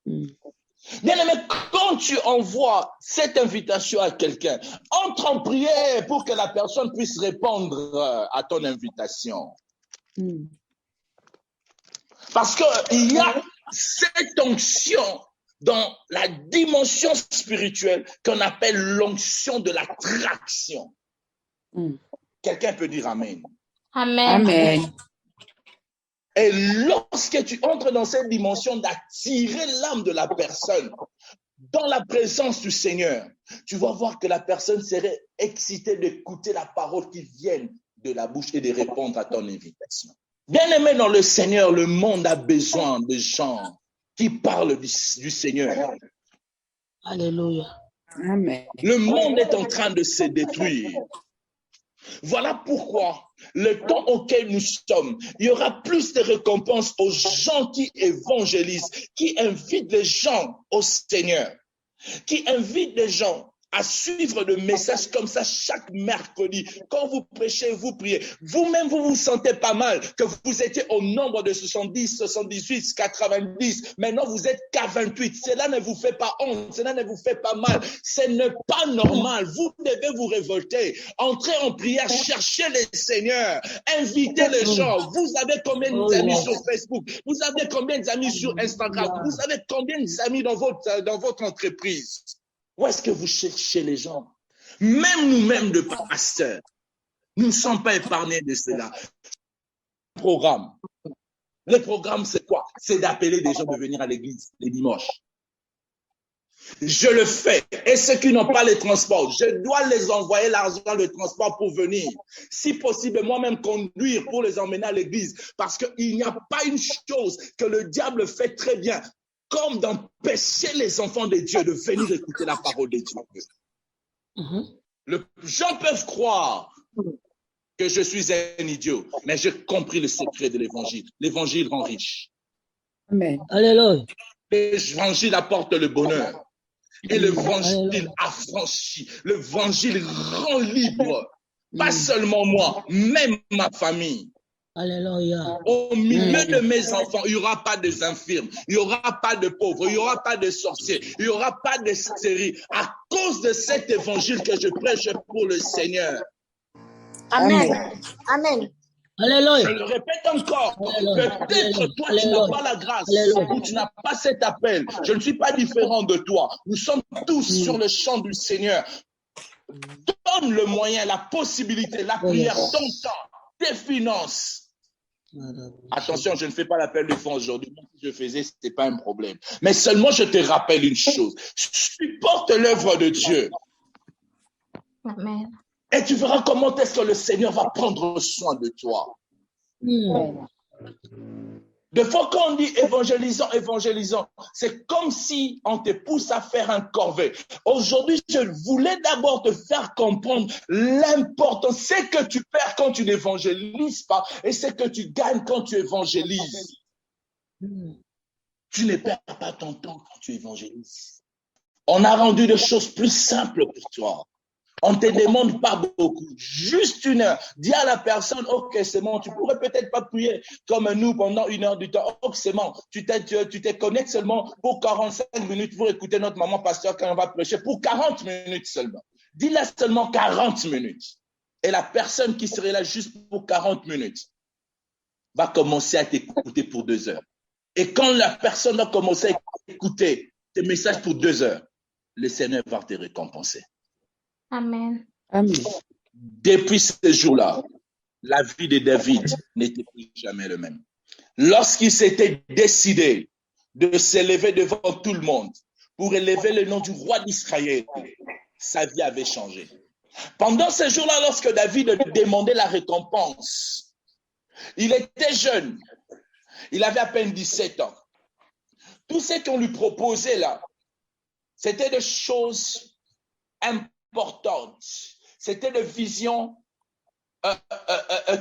Bien-aimé, quand tu envoies cette invitation à quelqu'un, entre en prière pour que la personne puisse répondre à ton invitation. Parce qu'il y a cette onction dans la dimension spirituelle qu'on appelle l'onction de l'attraction. Quelqu'un peut dire Amen. Amen. Amen. Et lorsque tu entres dans cette dimension d'attirer l'âme de la personne dans la présence du Seigneur, tu vas voir que la personne serait excitée d'écouter la parole qui vient de la bouche et de répondre à ton invitation. Bien-aimé dans le Seigneur, le monde a besoin de gens qui parlent du Seigneur. Alléluia. Amen. Le monde est en train de se détruire. Voilà pourquoi, le temps auquel nous sommes, il y aura plus de récompenses aux gens qui évangélisent, qui invitent les gens au Seigneur, qui invitent les gens à suivre le message comme ça chaque mercredi. Quand vous prêchez, vous priez. Vous-même, vous vous sentez pas mal, que vous étiez au nombre de 70, 78, 90. Maintenant, vous êtes qu'à 28. Cela ne vous fait pas honte, cela ne vous fait pas mal. Ce n'est pas normal. Vous devez vous révolter. Entrez en prière, cherchez le Seigneur, invitez les gens. Vous avez combien d'amis sur Facebook? Vous avez combien d'amis sur Instagram? Vous avez combien d'amis dans votre entreprise? Où est-ce que vous cherchez les gens? Même nous-mêmes de pasteurs, nous ne sommes pas épargnés de cela. Le programme, c'est quoi? C'est d'appeler des gens de venir à l'église les dimanches. Je le fais. Et ceux qui n'ont pas les transports, je dois les envoyer l'argent de transport pour venir. Si possible, moi-même conduire pour les emmener à l'église. Parce qu'il n'y a pas une chose que le diable fait très bien, comme d'empêcher les enfants de Dieu de venir écouter la parole de Dieu. Les gens peuvent croire que je suis un idiot, mais j'ai compris le secret de l'évangile. L'évangile rend riche. Amen. Alléluia. L'évangile apporte le bonheur. Et l'évangile affranchit. L'évangile rend libre. Pas seulement moi, même ma famille. Alléluia. Au milieu de mes enfants, il n'y aura pas des infirmes, il n'y aura pas de pauvres, il n'y aura pas de sorciers, il n'y aura pas de stéries. À cause de cet évangile que je prêche pour le Seigneur. Amen. Amen. Je le répète encore. Peut-être toi, tu n'as pas la grâce ou tu n'as pas cet appel. Je ne suis pas différent de toi. Nous sommes tous sur le champ du Seigneur. Donne le moyen, la possibilité, la prière, ton temps, tes finances. Attention, je ne fais pas l'appel de fonds aujourd'hui. Si je faisais, ce n'était pas un problème. Mais seulement, je te rappelle une chose. Supporte l'œuvre de Dieu. Amen. Et tu verras comment est-ce que le Seigneur va prendre soin de toi. De fois qu'on dit évangélisant, évangélisant, c'est comme si on te pousse à faire un corvée. Aujourd'hui, je voulais d'abord te faire comprendre l'importance, c'est que tu perds quand tu n'évangélises pas et c'est que tu gagnes quand tu évangélises. Tu ne perds pas ton temps quand tu évangélises. On a rendu des choses plus simples pour toi. On ne te demande pas beaucoup, juste 1 heure. Dis à la personne, ok, c'est bon, tu pourrais peut-être pas prier comme nous pendant 1 heure du temps. Ok, c'est bon, tu te connectes seulement pour 45 minutes pour écouter notre maman pasteur quand on va prêcher, pour 40 minutes seulement. Dis-la seulement 40 minutes. Et la personne qui serait là juste pour 40 minutes va commencer à t'écouter pour 2 heures. Et quand la personne va commencer à écouter tes messages pour 2 heures, le Seigneur va te récompenser. Amen. Amen. Depuis ce jour-là, la vie de David n'était plus jamais le même. Lorsqu'il s'était décidé de s'élever devant tout le monde pour élever le nom du roi d'Israël, sa vie avait changé. Pendant ce jour-là, lorsque David demandait la récompense, il était jeune. Il avait à peine 17 ans. Tout ce qu'on lui proposait là, c'était des choses importantes. C'était des visions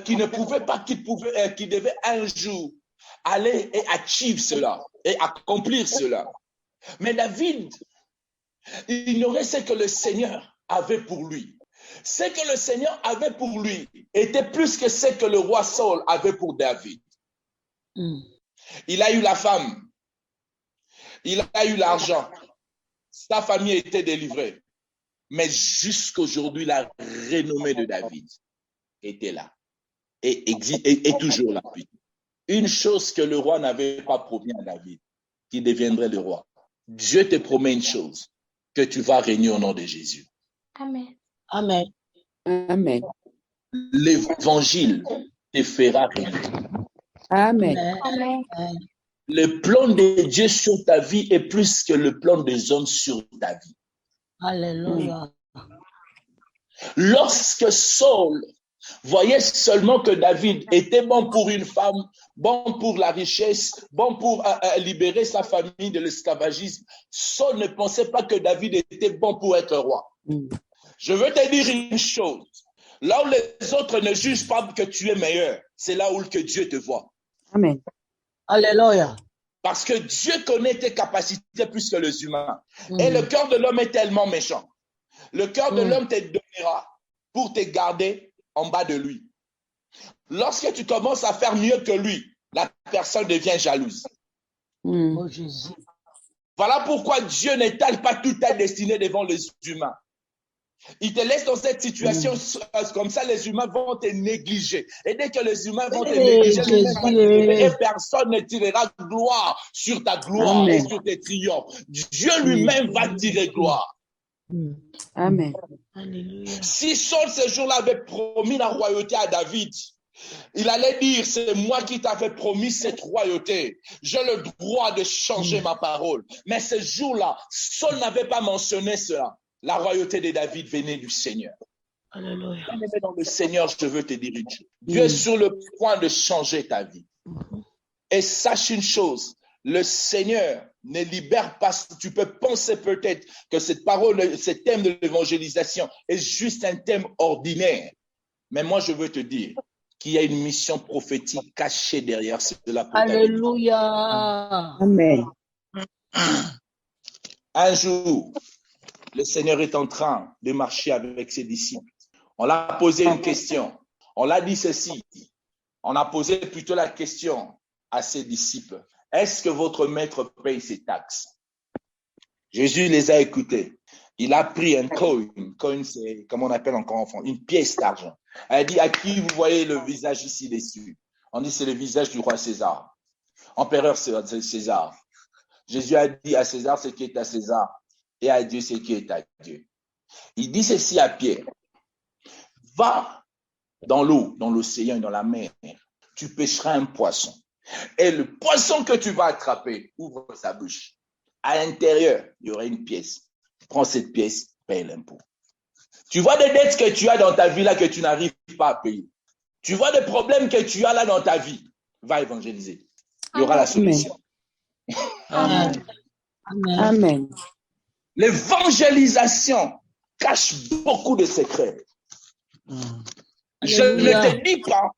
qui ne pouvaient pas, qui devaient un jour aller et achieve cela et accomplir cela. Mais David ignorait ce que le Seigneur avait pour lui. Ce que le Seigneur avait pour lui était plus que ce que le roi Saul avait pour David. Il a eu la femme, il a eu l'argent, sa famille était délivrée. Mais jusqu'aujourd'hui, la renommée de David était là et est toujours là. Une chose que le roi n'avait pas promis à David, qui deviendrait le roi. Dieu te promet une chose, que tu vas régner au nom de Jésus. Amen. Amen. Amen. L'évangile te fera régner. Amen. Amen. Le plan de Dieu sur ta vie est plus que le plan des hommes sur ta vie. Alléluia. Lorsque Saul voyait seulement que David était bon pour une femme, bon pour la richesse, bon pour libérer sa famille de l'esclavagisme, Saul ne pensait pas que David était bon pour être roi. Je veux te dire une chose. Là où les autres ne jugent pas que tu es meilleur, c'est là où que Dieu te voit. Amen. Alléluia. Parce que Dieu connaît tes capacités plus que les humains. Et le cœur de l'homme est tellement méchant. Le cœur de l'homme te donnera pour te garder en bas de lui. Lorsque tu commences à faire mieux que lui, la personne devient jalouse. Oh Jésus. Voilà pourquoi Dieu n'étale pas toute ta destinée devant les humains. Il te laisse dans cette situation comme ça, les humains vont te négliger. Et dès que les humains vont te négliger, personne ne tirera gloire sur ta gloire et sur tes triomphes. Dieu lui-même va tirer gloire. Amen. Si Saul ce jour-là avait promis la royauté à David, il allait dire, c'est moi qui t'avais promis cette royauté. J'ai le droit de changer ma parole. Mais ce jour-là, Saul n'avait pas mentionné cela. La royauté de David venait du Seigneur. Alléluia. Dans le Seigneur, je veux te dire une chose. Dieu est sur le point de changer ta vie. Et sache une chose, le Seigneur ne libère pas. Tu peux penser peut-être que cette parole, ce thème de l'évangélisation est juste un thème ordinaire. Mais moi, je veux te dire qu'il y a une mission prophétique cachée derrière cela. Alléluia. Amen. Un jour, le Seigneur est en train de marcher avec ses disciples. On l'a posé une question. On l'a dit ceci. On a posé plutôt la question à ses disciples. Est-ce que votre maître paye ses taxes? Jésus les a écoutés. Il a pris un coin. Coin, c'est, comme on appelle encore en France, une pièce d'argent. Elle dit, à qui vous voyez le visage ici dessus? On dit, c'est le visage du roi César. Empereur César. Jésus a dit à César ce qui est à César et à Dieu ce qui est à Dieu. Il dit ceci à Pierre. Va dans l'eau, dans l'océan et dans la mer. Tu pêcheras un poisson. Et le poisson que tu vas attraper, ouvre sa bouche. À l'intérieur, il y aura une pièce. Prends cette pièce, paye l'impôt. Tu vois des dettes que tu as dans ta vie là que tu n'arrives pas à payer. Tu vois des problèmes que tu as là dans ta vie. Va évangéliser. Il y aura la solution. Amen. Amen. L'évangélisation cache beaucoup de secrets. Je ne te dis pas,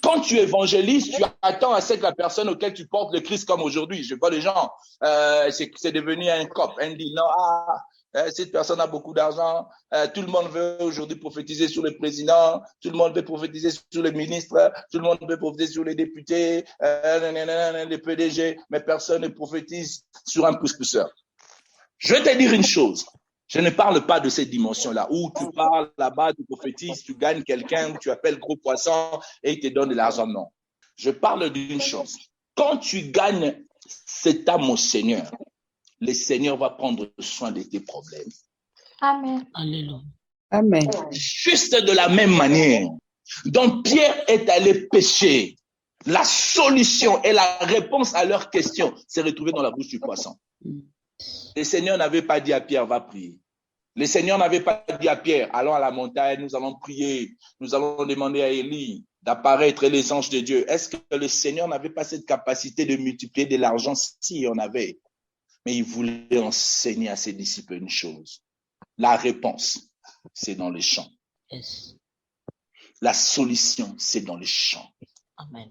quand tu évangélises, tu attends à ce que la personne auquel tu portes le Christ comme aujourd'hui. Je vois les gens, c'est devenu un cop, un dit non, cette personne a beaucoup d'argent, tout le monde veut aujourd'hui prophétiser sur le président, tout le monde veut prophétiser sur les ministres, tout le monde veut prophétiser sur les députés, les PDG, mais personne ne prophétise sur un pouce-pousseur. Je vais te dire une chose. Je ne parle pas de cette dimension-là, où tu parles là-bas, tu prophétises, tu gagnes quelqu'un, où tu appelles gros poisson et il te donne de l'argent. Non. Je parle d'une chose. Quand tu gagnes cette âme au Seigneur, le Seigneur va prendre soin de tes problèmes. Amen. Alléluia. Amen. Juste de la même manière dont Pierre est allé pêcher, la solution et la réponse à leurs questions s'est retrouvée dans la bouche du poisson. Le Seigneur n'avait pas dit à Pierre, va prier. Le Seigneur n'avait pas dit à Pierre, allons à la montagne, nous allons prier, nous allons demander à Élie d'apparaître et les anges de Dieu. Est-ce que le Seigneur n'avait pas cette capacité de multiplier de l'argent? Si, il en avait. Mais il voulait enseigner à ses disciples une chose. La réponse, c'est dans les champs. Yes. La solution, c'est dans les champs. Amen.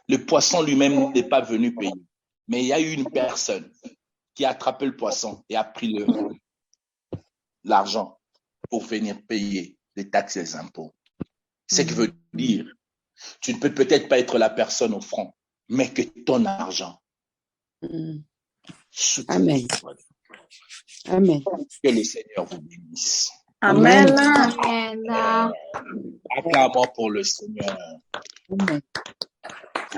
Le poisson lui-même n'est pas venu payer. Mais il y a eu une personne qui a attrapé le poisson et a pris l'argent pour venir payer les taxes et les impôts. Ce qui veut dire, tu ne peux peut-être pas être la personne au front, mais que ton argent Amen. Amen. Que le Seigneur vous bénisse. Amen. Amen. Acclamons pour le Seigneur. Amen.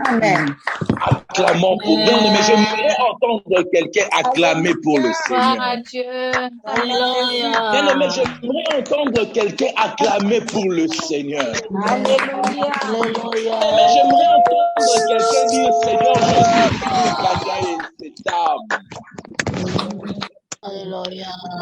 Amen. Acclamons pour Dieu. Mais j'aimerais entendre quelqu'un acclamer pour le Seigneur. Gloire à Dieu. Alléluia. Mais j'aimerais entendre quelqu'un acclamer pour le Seigneur. Alléluia. Mais j'aimerais entendre quelqu'un dire, Seigneur, je suis pour cette âme.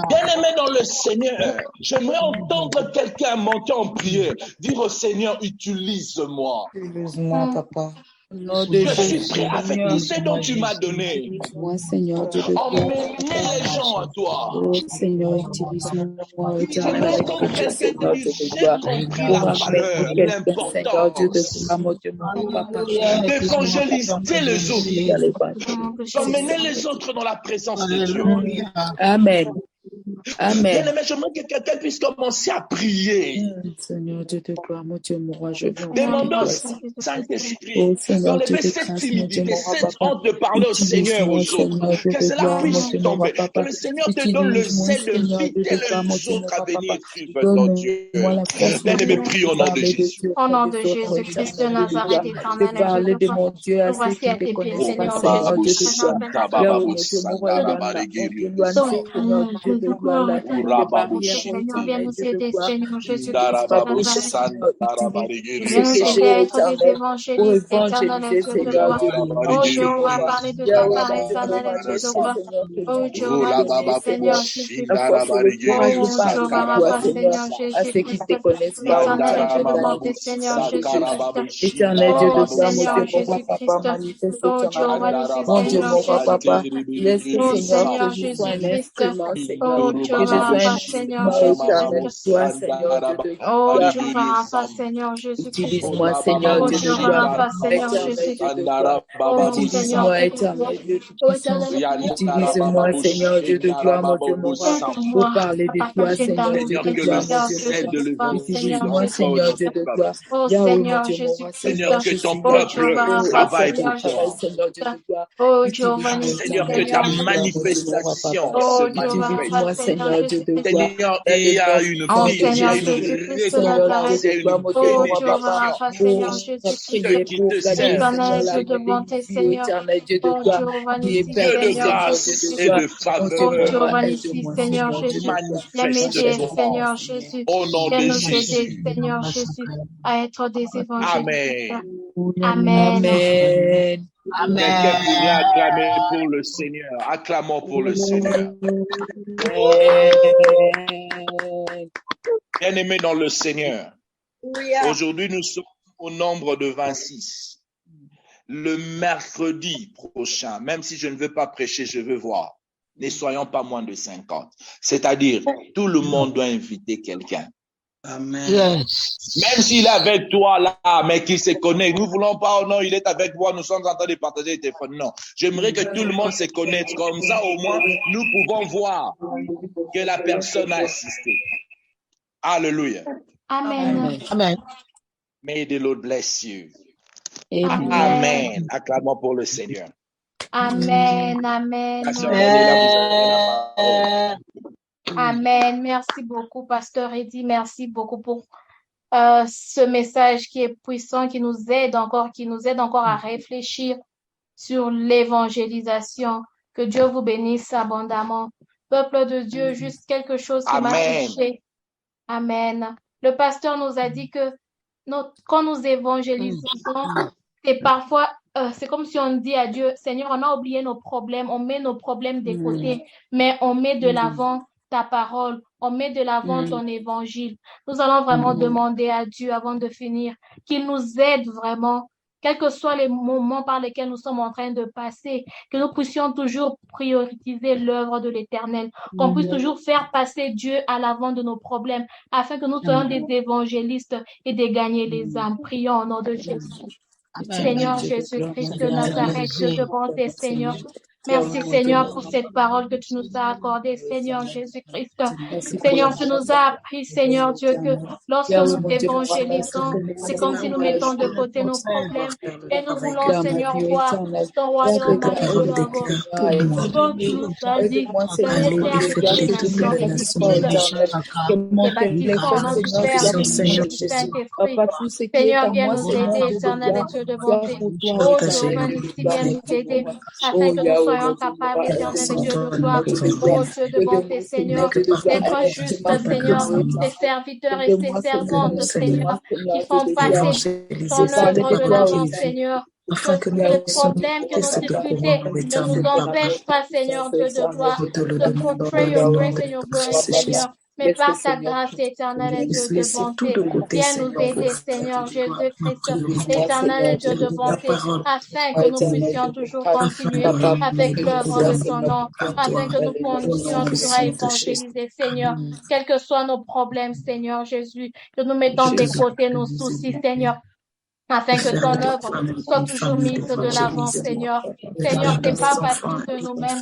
Bien-aimé dans le Seigneur, j'aimerais entendre quelqu'un monter en prière, dire au Seigneur, utilise-moi. Utilise-moi, papa. Je suis prêt avec tout ce dont tu m'as donné. Moi, Seigneur, Dieu de emmenez les gens à toi. Oh, Seigneur, utilise-moi. J'aimerais entendre quelqu'un te dire, j'ai compris la valeur, l'importance d'évangéliser les autres, d'emmener les autres dans la présence de Dieu. Amen. Amen. Bien-aimé, j'aimerais que quelqu'un puisse commencer à prier. Seigneur Dieu de gloire, mon Dieu, mon roi, je veux. Demandons au Saint-Esprit d'enlever cette timidité, cette honte de parler au Seigneur aux autres. Que cela puisse tomber. Que le Seigneur te donne le zèle de inviter les autres à venir suivre ton Dieu. Bien-aimé, prie au nom de Jésus. Au nom de Jésus-Christ de Nazareth, éternel, parler de mon Dieu à voici à tes pieds, Seigneur Seigneur, viens nous aider, Seigneur Jésus-Christ de Nazareth. Viens nous aider à être des évangélistes, éternel Dieu de gloire. Oh Dieu, on va parler de ta part, éternel Dieu de gloire. Oh Dieu, on va dire, Seigneur Jésus. Oh Dieu, on va pas, Seigneur Jésus-Christ. Éternel Dieu de bonté, Seigneur Jésus-Christ. Éternel Dieu de gloire, Seigneur Jésus-Christ. Oh Dieu, on va nous aider, Seigneur papa. Laisse oh Seigneur Seigneur que je sois un Jésus-Christ. instrument, Oh Seigneur. Dieu, Que je sois un Seigneur éternel, Jésus-Christ. toi, Seigneur Dieu de Oh gloire. Dieu, Rafa, Seigneur Jésus-Christ. Utilise-moi, Seigneur Oh Dieu Dieu, de gloire. Rafa, Seigneur Éternel Dieu Jésus-Christ. de gloire. Oh Utilise-moi, Seigneur, éternel Dieu de oh puissance. Seigneur, Utilise-moi, Seigneur Dieu de gloire, mon Dieu, mon roi. Pour parler de toi, Seigneur Dieu de gloire, mon Dieu, mon roi. Utilise-moi, Seigneur Dieu de gloire. oh Yahweh, mon Seigneur Dieu, mon roi, Seigneur, Seigneur que ton Jésus. peuple travaille pour toi. Seigneur Dieu de gloire. oh Dieu, Seigneur, que ta manifestation oh se Dieu, manifeste. Seigneur Dieu de gloire. Seigneur, il y a une prise, il y a une récompense, il y a une bénédiction. Seigneur Jésus-Christ, Qui te servent. éternel Dieu de bonté, Seigneur. Oh, Jéhovah Nissi, Dieu de Seigneur grâce et de faveur. Oh, Jéhovah Nissi, Seigneur Jésus. Viens m'aider, Seigneur Jésus. Au nom Viens de nous aider, Jésus. Seigneur Jésus, à être des évangélistes. Amen. Amen. Quelqu'un pourrait acclamer pour le Seigneur. Acclamons pour le Seigneur. Bien-aimés dans le Seigneur, aujourd'hui nous sommes au nombre de 26. Le mercredi prochain, même si je ne veux pas prêcher, je veux voir. Ne soyons pas moins de 50. C'est-à-dire, tout le monde doit inviter quelqu'un. Amen. Même s'il est avec toi là, mais qu'il se connaît. Nous ne voulons pas, oh non, il est avec moi, nous sommes en train de partager les téléphones. Non. J'aimerais que tout le monde se connaisse. Comme ça, au moins, nous pouvons voir que la personne a assisté. Alléluia. Amen. Amen. May the Lord bless you. Amen. Amen. Acclamons pour le Seigneur. Amen. Amen. Amen. Merci beaucoup, Pasteur Eddy. Merci beaucoup pour ce message qui est puissant, qui nous aide encore à réfléchir sur l'évangélisation. Que Dieu vous bénisse abondamment. Peuple de Dieu, juste quelque chose qui m'a touché. Amen. Le pasteur nous a dit que quand nous évangélisons, c'est parfois, c'est comme si on dit à Dieu, Seigneur, on a oublié nos problèmes, on met nos problèmes de côté, mais on met de l'avant ta parole, on met de l'avant ton évangile. Nous allons vraiment demander à Dieu avant de finir qu'il nous aide vraiment, quels que soient les moments par lesquels nous sommes en train de passer, que nous puissions toujours prioriser l'œuvre de l'Éternel, qu'on puisse toujours faire passer Dieu à l'avant de nos problèmes, afin que nous soyons des évangélistes et de gagner les âmes. Prions au nom de Jésus. Seigneur Jésus-Christ de Nazareth, je te bonté, Seigneur. Merci, Seigneur, pour cette parole que tu nous as accordée, Seigneur Jésus-Christ. Seigneur, tu nous as appris, Seigneur Dieu, que lorsque nous évangélisons, c'est comme si nous mettons de côté nos problèmes et nous voulons, Seigneur, voir ton royaume aller de l'avant. Comme tu nous as dit, c'est nécessaire que nous baptisons notre Père du Saint-Esprit. Seigneur, viens nous aider, éternel Dieu de bonté. Oh, Jéhovah, ici, viens nous aider, afin que nous soyons capables, éternel Dieu de gloire, oh Dieu de bonté, Seigneur, d'être juste, Seigneur, tes serviteurs et tes servantes, Seigneur, qui font passer ton œuvre de l'avant, Seigneur. Que les problèmes, que nos difficultés ne nous empêchent pas, Seigneur Dieu de gloire, de portray your grace and your glory, Seigneur. Mais par ta grâce éternelle et Dieu de bonté, viens nous aider, Seigneur Jésus-Christ, l'éternel Dieu de bonté, afin que nous puissions toujours continuer avec l'œuvre de ton nom, afin que nous puissions toujours évangéliser, Seigneur, quels que soient nos problèmes, Seigneur Jésus, que nous mettons de côté nos soucis, Seigneur, afin que ton œuvre soit toujours mise de l'avant, Seigneur. Seigneur, ce n'est pas facile de nous-mêmes,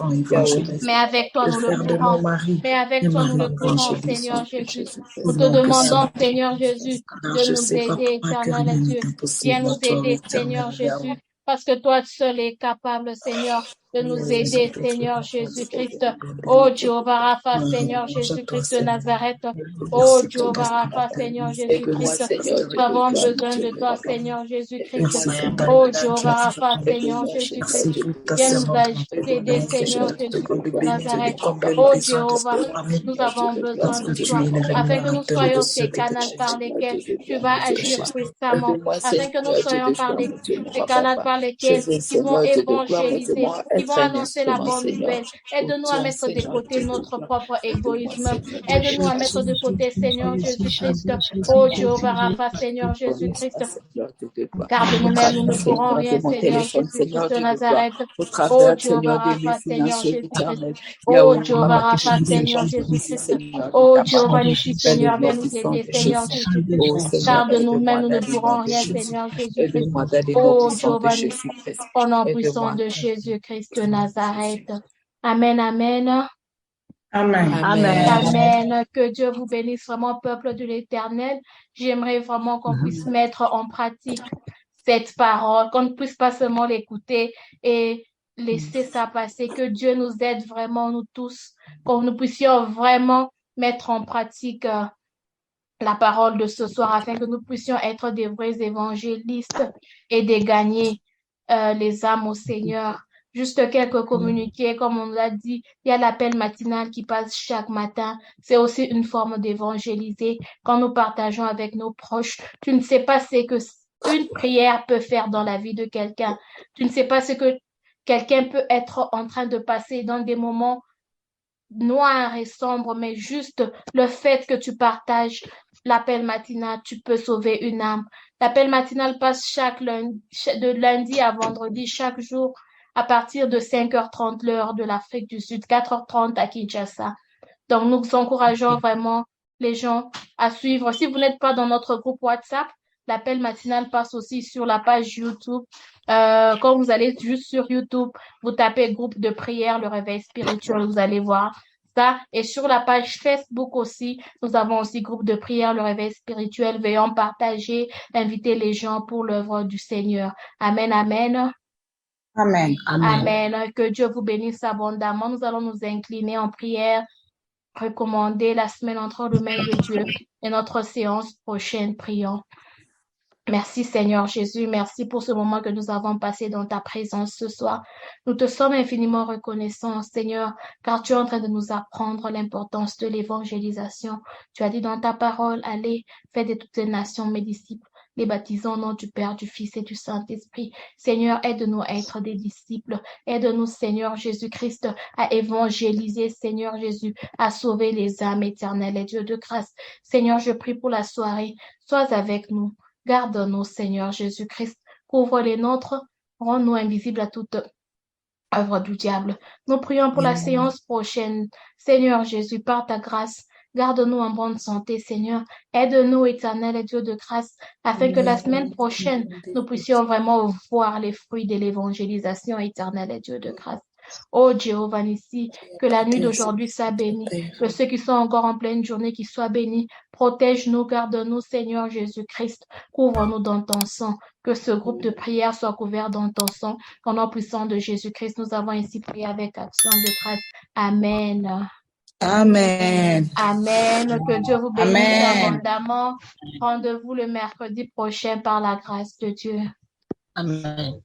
mais avec toi nous le pouvons. Mais avec toi nous le pouvons, Seigneur Jésus. Nous te demandons, Seigneur Jésus, de nous aider, éternel Dieu. Viens nous aider, Seigneur Jésus, parce que toi seul es capable, Seigneur, de nous aider, Seigneur Jésus-Christ. Oh, Jéhovah Rapha, Seigneur Jésus-Christ de Nazareth. Oh, Jéhovah Rapha, Seigneur Jésus-Christ. Nous avons besoin de toi, Seigneur Jésus-Christ. Oh, Jéhovah Rapha, Seigneur Jésus-Christ. Viens nous aider, Seigneur Jésus-Christ de Nazareth. Oh, Jéhovah, nous avons besoin de toi, afin que nous soyons ces canaux par lesquels tu vas agir puissamment, afin que nous soyons ces canaux par lesquels ils vont évangéliser, qui vont annoncer la bonne nouvelle. Aide-nous à mettre de côté notre propre égoïsme. Aide-nous à mettre de côté, Seigneur Jésus-Christ. Oh, Jéhovah Rapha, Seigneur Jésus-Christ. Car de nous-mêmes, nous ne pourrons rien, Seigneur Jésus-Christ de Nazareth. Oh, Jéhovah Rapha, Seigneur Jésus-Christ. Oh, Jéhovah Rapha, Seigneur Jésus-Christ. Oh, Jéhovah Nissi, Seigneur, viens nous aider, Seigneur Jésus-Christ. Car de nous-mêmes, nous ne pourrons rien, Seigneur Jésus-Christ. Oh, Jéhovah Nissi, au nom puissant de Jésus-Christ de Nazareth. Amen, amen. Amen. Amen. Amen. Que Dieu vous bénisse vraiment, peuple de l'Éternel. J'aimerais vraiment qu'on puisse mettre en pratique cette parole, qu'on ne puisse pas seulement l'écouter et laisser ça passer. Que Dieu nous aide vraiment, nous tous, que nous puissions vraiment mettre en pratique la parole de ce soir afin que nous puissions être des vrais évangélistes et de gagner les âmes au Seigneur. Juste quelques communiqués, comme on l'a dit, il y a l'appel matinal qui passe chaque matin. C'est aussi une forme d'évangéliser quand nous partageons avec nos proches. Tu ne sais pas ce que une prière peut faire dans la vie de quelqu'un. Tu ne sais pas ce que quelqu'un peut être en train de passer dans des moments noirs et sombres, mais juste le fait que tu partages l'appel matinal, tu peux sauver une âme. L'appel matinal passe chaque lundi, de lundi à vendredi, chaque jour, à partir de 5h30, l'heure de l'Afrique du Sud, 4h30 à Kinshasa. Donc, nous encourageons vraiment les gens à suivre. Si vous n'êtes pas dans notre groupe WhatsApp, l'appel matinal passe aussi sur la page YouTube. Quand vous allez juste sur YouTube, vous tapez groupe de prière, le réveil spirituel, vous allez voir ça. Et sur la page Facebook aussi, nous avons aussi groupe de prière, le réveil spirituel. Veuillons partager, inviter les gens pour l'œuvre du Seigneur. Amen, amen. Amen. Amen. Que Dieu vous bénisse abondamment. Nous allons nous incliner en prière, recommander la semaine entre les mains de Dieu et notre séance prochaine. Prions. Merci Seigneur Jésus, merci pour ce moment que nous avons passé dans ta présence ce soir. Nous te sommes infiniment reconnaissants Seigneur, car tu es en train de nous apprendre l'importance de l'évangélisation. Tu as dit dans ta parole, allez, faites de toutes les nations mes disciples, les baptisons au nom du Père, du Fils et du Saint-Esprit. Seigneur, aide-nous à être des disciples. Aide-nous Seigneur Jésus-Christ à évangéliser Seigneur Jésus, à sauver les âmes éternelles et Dieu de grâce. Seigneur, je prie pour la soirée. Sois avec nous. Garde-nous, Seigneur Jésus-Christ. Couvre les nôtres. Rends-nous invisibles à toute œuvre du diable. Nous prions pour la séance prochaine. Seigneur Jésus, par ta grâce, garde-nous en bonne santé, Seigneur. Aide-nous, éternel et Dieu de grâce, afin que la semaine prochaine, nous puissions vraiment voir les fruits de l'évangélisation éternelle et Dieu de grâce. Oh Jéhovah Nissi, que la nuit d'aujourd'hui soit bénie, que ceux qui sont encore en pleine journée, qui soient bénis. Protège-nous, garde-nous, Seigneur Jésus-Christ. Couvre-nous dans ton sang. Que ce groupe de prière soit couvert dans ton sang. Au nom puissant de Jésus-Christ, nous avons ainsi prié avec action de grâce. Amen. Amen. Amen. Que Dieu vous bénisse abondamment. Rendez-vous le mercredi prochain par la grâce de Dieu. Amen.